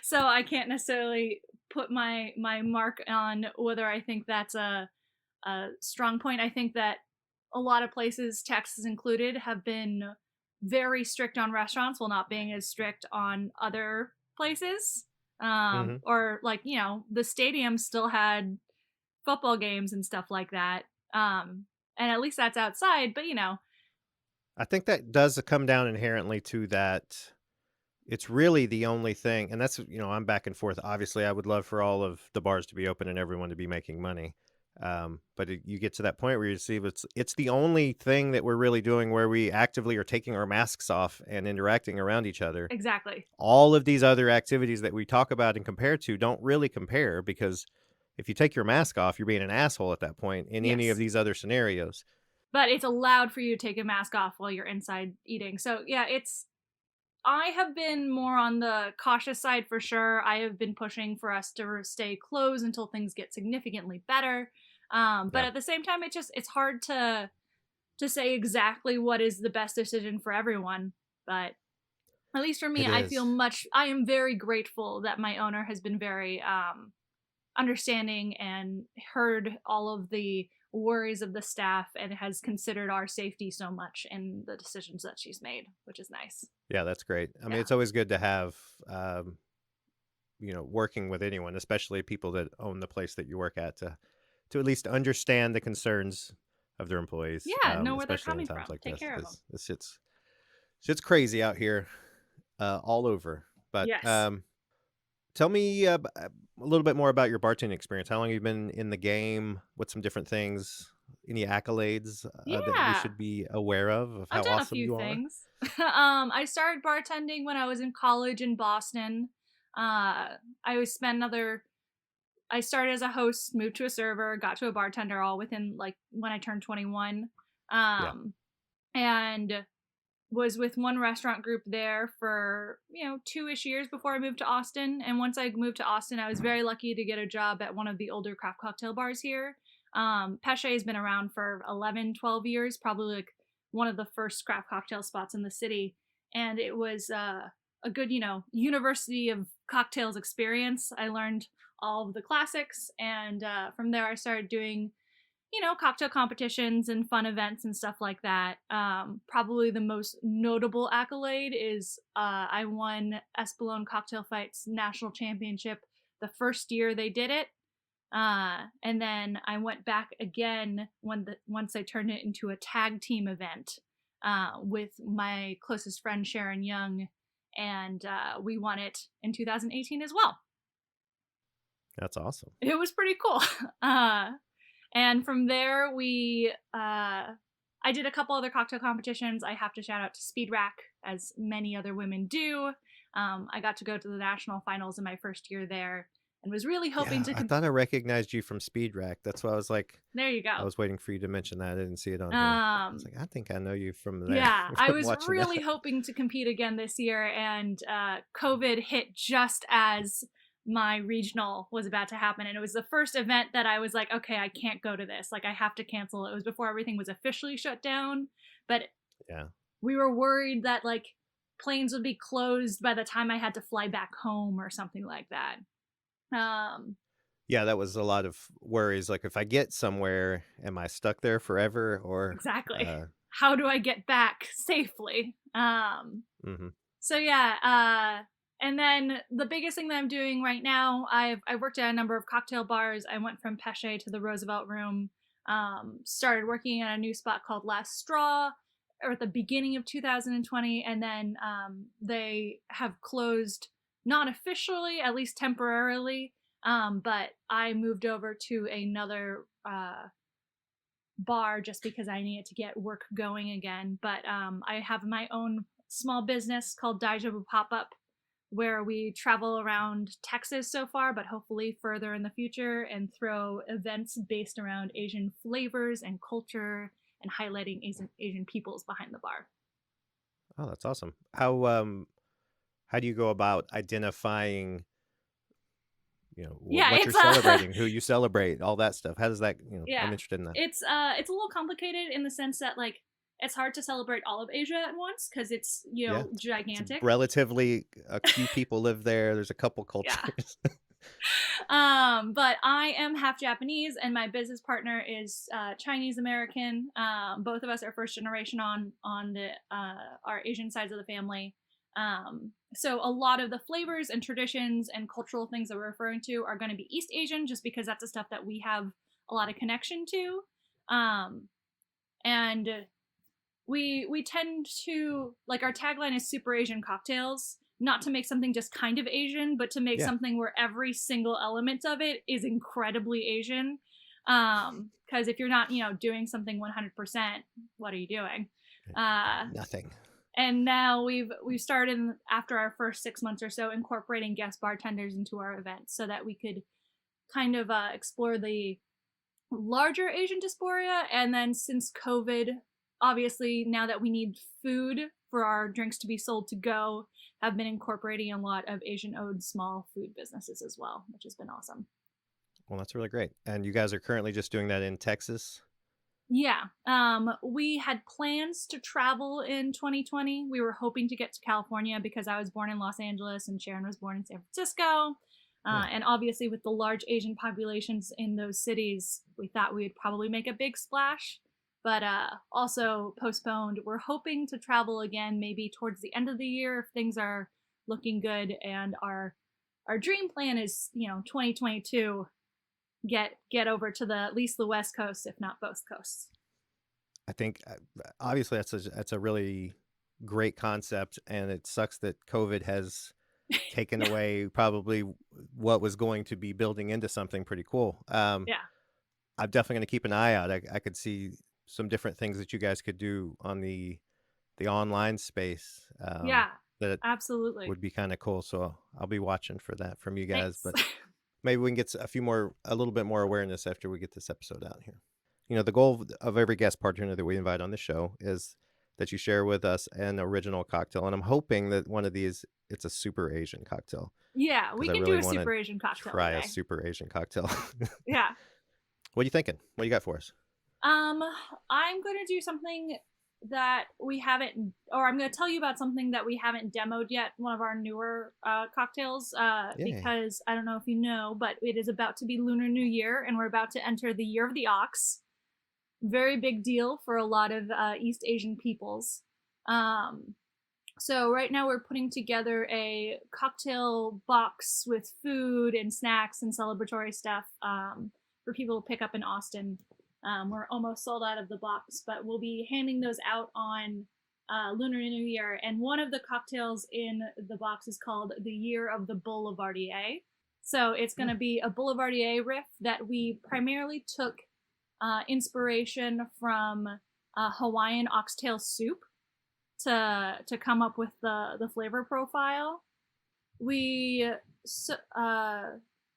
so I can't necessarily put my mark on whether I think that's a strong point. I think that a lot of places, Texas included, have been very strict on restaurants while not being as strict on other places. Or the stadium still had football games and stuff like that. And at least that's outside, but I think that does come down inherently to that. It's really the only thing, and that's, I'm back and forth. Obviously, I would love for all of the bars to be open and everyone to be making money. But you get to that point where you see it's the only thing that we're really doing where we actively are taking our masks off and interacting around each other. Exactly. All of these other activities that we talk about and compare to don't really compare, because if you take your mask off, you're being an asshole at that point in any of these other scenarios. But it's allowed for you to take a mask off while you're inside eating. So yeah, I have been more on the cautious side for sure. I have been pushing for us to stay closed until things get significantly better. But at the same time, it's hard to say exactly what is the best decision for everyone. But at least for me, I am very grateful that my owner has been very understanding and heard all of the worries of the staff and has considered our safety so much in the decisions that she's made, which is nice. Yeah, that's great. I mean, it's always good to have, working with anyone, especially people that own the place that you work at, to at least understand the concerns of their employees. Yeah, know where they're coming from. Like Take care of them. This shit's crazy out here, all over. But tell me a little bit more about your bartending experience. How long have you been in the game? What's some different things? Any accolades that we Yeah, should be aware of I've how done a awesome few you are? things. I started bartending when I was in college in Boston. I was spent another. I started as a host, moved to a server, got to a bartender, all within like when I turned 21. Yeah. And was with one restaurant group there for 2-ish years before I moved to Austin. And once I moved to Austin, I was very lucky to get a job at one of the older craft cocktail bars here. Pesce has been around for 11, 12 years, probably like one of the first craft cocktail spots in the city. And it was a good, university of cocktails experience. I learned all of the classics, and from there I started doing cocktail competitions and fun events and stuff like that. Probably the most notable accolade is I won Espolón Cocktail Fights National Championship the first year they did it. And then I went back again once I turned it into a tag team event with my closest friend Sharon Yeung, and we won it in 2018 as well. That's awesome. It was pretty cool. And from there, I did a couple other cocktail competitions. I have to shout out to Speed Rack, as many other women do. I got to go to the national finals in my first year there, and was really hoping I thought I recognized you from Speed Rack. That's why I was like, there you go. I was waiting for you to mention that. I didn't see it on here. I was like, I think I know you from there. Yeah, I was really hoping to compete again this year, and COVID hit just as my regional was about to happen, and it was the first event that I was like, okay, I can't go to this, like I have to cancel. It was before everything was officially shut down, but yeah, we were worried that like planes would be closed by the time I had to fly back home or something like that. Yeah, that was a lot of worries, like if I get somewhere, am I stuck there forever, or exactly how do I get back safely? So yeah, and then the biggest thing that I'm doing right now, I worked at a number of cocktail bars. I went from Pesce to the Roosevelt Room, started working at a new spot called Last Straw or at the beginning of 2020, and then they have closed, not officially, at least temporarily, but I moved over to another bar just because I needed to get work going again. But I have my own small business called Daijoubu Pop-Up, where we travel around Texas so far, but hopefully further in the future, and throw events based around Asian flavors and culture and highlighting Asian peoples behind the bar. Oh, that's awesome. How do you go about identifying, what you're celebrating, who you celebrate, all that stuff? How does that, Yeah, I'm interested in that. It's a little complicated in the sense that like it's hard to celebrate all of Asia at once because it's gigantic. It's relatively a few people live there. There's a couple cultures. But I am half Japanese and my business partner is Chinese American. Both of us are first generation on the our Asian sides of the family. So a lot of the flavors and traditions and cultural things that we're referring to are going to be East Asian, just because that's the stuff that we have a lot of connection to. And we tend to, like, our tagline is Super Asian Cocktails, not to make something just kind of Asian, but to make something where every single element of it is incredibly Asian. Because if you're not, doing something 100%, what are you doing? Nothing. And now we've started, after our first 6 months or so, incorporating guest bartenders into our events so that we could kind of explore the larger Asian diaspora. And then since COVID, obviously, now that we need food for our drinks to be sold to go, have been incorporating a lot of Asian-owned small food businesses as well, which has been awesome. Well, that's really great. And you guys are currently just doing that in Texas? Yeah. We had plans to travel in 2020. We were hoping to get to California because I was born in Los Angeles and Sharon was born in San Francisco. And obviously with the large Asian populations in those cities, we thought we'd probably make a big splash, but also postponed. We're hoping to travel again maybe towards the end of the year if things are looking good. And our dream plan is, 2022, get over to at least the West Coast, if not both coasts. I think obviously that's a really great concept, and it sucks that COVID has taken away probably what was going to be building into something pretty cool. Yeah. I'm definitely going to keep an eye out. I could see some different things that you guys could do on the online space. Yeah. That Absolutely. would be kind of cool. So I'll be watching for that from you guys. Thanks. But maybe we can get a little bit more awareness after we get this episode out here. You know, the goal of every guest bartender that we invite on the show is that you share with us an original cocktail. And I'm hoping that one of these, it's a super Asian cocktail. Yeah, we can really do a super Asian cocktail. Try today. a super Asian cocktail. Yeah. What are you thinking? What do you got for us? I'm going to do something that we haven't, or I'm going to tell you about something that we haven't demoed yet, one of our newer cocktails, because I don't know if you know, but it is about to be Lunar New Year, and we're about to enter the Year of the Ox. Very big deal for a lot of East Asian peoples. So right now we're putting together a cocktail box with food and snacks and celebratory stuff for people to pick up in Austin. We're almost sold out of the box, but we'll be handing those out on Lunar New Year. And one of the cocktails in the box is called the Year of the Boulevardier. So it's going to be a Boulevardier riff that we primarily took inspiration from Hawaiian oxtail soup to come up with the flavor profile. We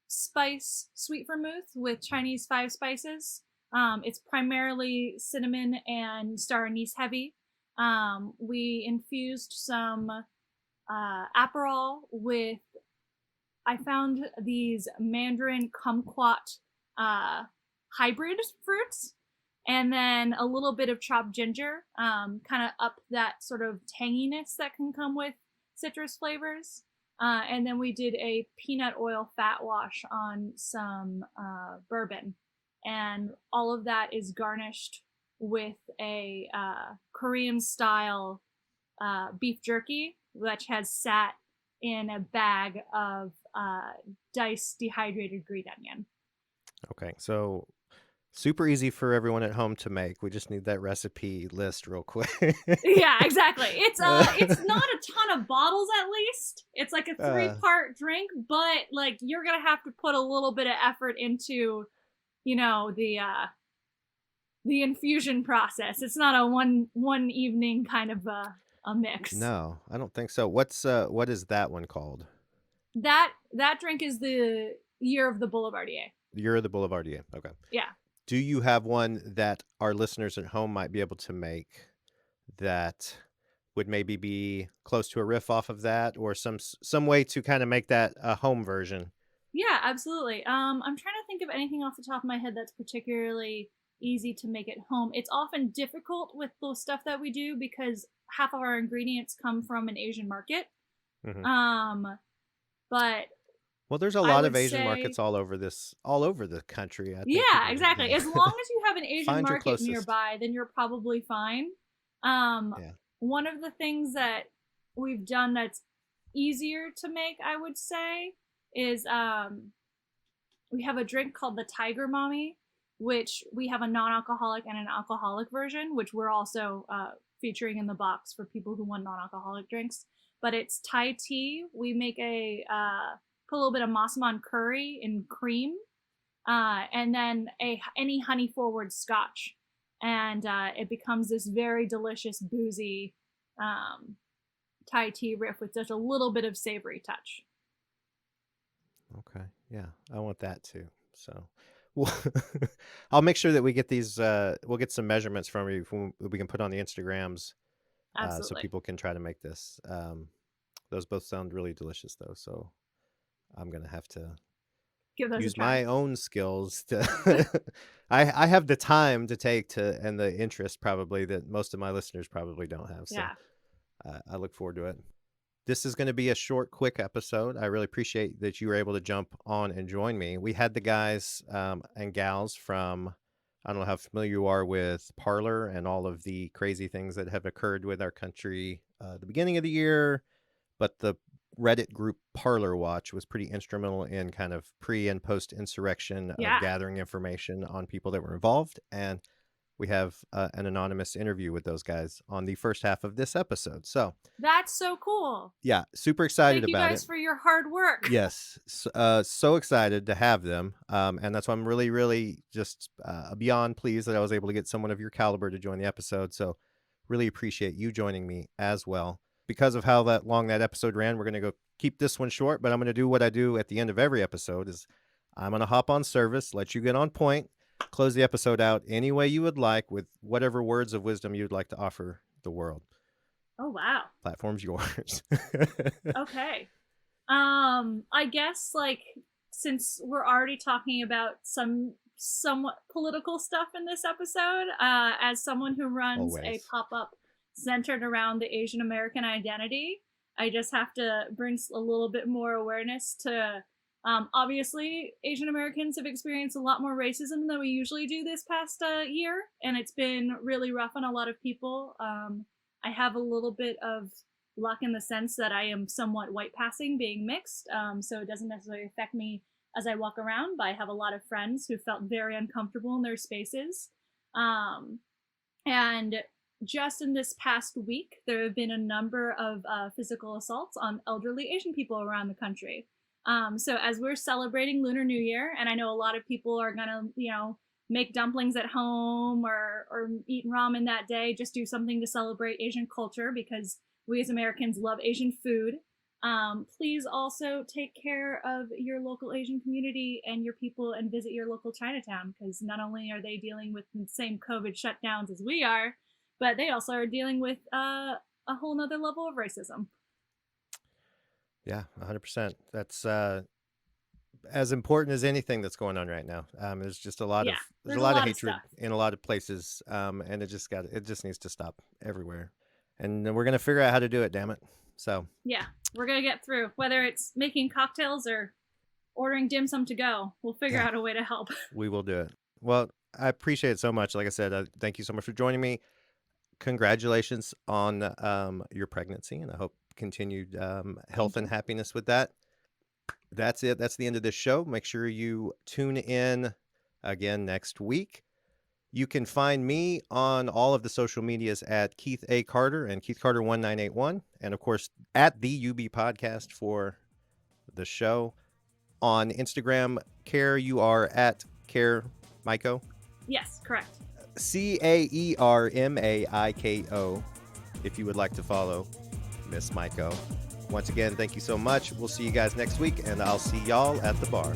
spice sweet vermouth with Chinese 5 spices. It's primarily cinnamon and star anise heavy. We infused some Aperol with, I found these Mandarin kumquat hybrid fruits, and then a little bit of chopped ginger, kind of up that sort of tanginess that can come with citrus flavors. And then we did a peanut oil fat wash on some bourbon. And all of that is garnished with a Korean style beef jerky, which has sat in a bag of diced dehydrated green onion. Okay, so super easy for everyone at home to make. We just need that recipe list real quick. Yeah, exactly. It's not a ton of bottles, at least. It's like a 3-part drink, but like you're gonna have to put a little bit of effort into, you know, the infusion process. It's not a one evening kind of a mix. No, I don't think so. What is that one called? That drink is the Year of the Boulevardier. Year of the Boulevardier. Okay. Yeah. Do you have one that our listeners at home might be able to make that would maybe be close to a riff off of that, or some way to kind of make that a home version? Yeah, absolutely. I'm trying to think of anything off the top of my head that's particularly easy to make at home. It's often difficult with the stuff that we do because half of our ingredients come from an Asian market. Mm-hmm. But well, there's a lot of Asian markets all over the country. I think yeah, exactly. As long as you have an Asian market closest nearby, then you're probably fine. One of the things that we've done that's easier to make, I would say, is we have a drink called the Tiger Mommy, which we have a non-alcoholic and an alcoholic version, which we're also featuring in the box for people who want non-alcoholic drinks. But it's Thai tea. We make put a little bit of massaman curry in cream, and then any honey forward scotch, and it becomes this very delicious boozy Thai tea riff with just a little bit of savory touch. Okay, yeah, I want that too. So I'll make sure that we get these. We'll get some measurements from you. We can put on the Instagrams, so people can try to make this. Those both sound really delicious, though. So I'm gonna have to use my own skills to. I have the time to take to and the interest probably that most of my listeners probably don't have. So yeah. I look forward to it. This is going to be a short, quick episode. I really appreciate that you were able to jump on and join me. We had the guys and gals from, I don't know how familiar you are with Parler and all of the crazy things that have occurred with our country the beginning of the year, but the Reddit group parlerwatch was pretty instrumental in kind of pre and post insurrection of gathering information on people that were involved. And we have an anonymous interview with those guys on the first half of this episode. So That's so cool. yeah, super excited Thank you about guys it. for your hard work. Yes, so excited to have them, and that's why I'm really, really just beyond pleased that I was able to get someone of your caliber to join the episode. So really appreciate you joining me as well. Because of how long that episode ran, we're going to go keep this one short, but I'm going to do what I do at the end of every episode is I'm going to hop on service, let you get on point, close the episode out any way you would like with whatever words of wisdom you'd like to offer the world. Oh, wow. Platform's yours. Okay. I guess, like, since we're already talking about somewhat political stuff in this episode, as someone who runs a pop-up centered around the Asian American identity, I just have to bring a little bit more awareness to, obviously, Asian Americans have experienced a lot more racism than we usually do this past year, and it's been really rough on a lot of people. I have a little bit of luck in the sense that I am somewhat white passing, being mixed, so it doesn't necessarily affect me as I walk around, but I have a lot of friends who felt very uncomfortable in their spaces. And just in this past week, there have been a number of physical assaults on elderly Asian people around the country. So as we're celebrating Lunar New Year, and I know a lot of people are gonna, make dumplings at home or eat ramen that day, just do something to celebrate Asian culture because we as Americans love Asian food. Please also take care of your local Asian community and your people and visit your local Chinatown, because not only are they dealing with the same COVID shutdowns as we are, but they also are dealing with a whole nother level of racism. Yeah, 100%. That's as important as anything that's going on right now. There's just a lot of hatred in a lot of places, and it just needs to stop everywhere. And we're gonna figure out how to do it. Damn it! So yeah, we're gonna get through. Whether it's making cocktails or ordering dim sum to go, we'll figure out a way to help. We will do it. Well, I appreciate it so much. Like I said, thank you so much for joining me. Congratulations on your pregnancy, and I hope continued health and happiness with that. That's it. That's the end of this show. Make sure you tune in again next week. You can find me on all of the social medias at Keith A. Carter and Keith Carter 1981. And of course, at the UB podcast for the show. On Instagram, Caer, you are at Caer Maiko. Yes, correct. CAERMAIKO, if you would like to follow Miss Maiko. Once again, thank you so much. We'll see you guys next week, and I'll see y'all at the bar.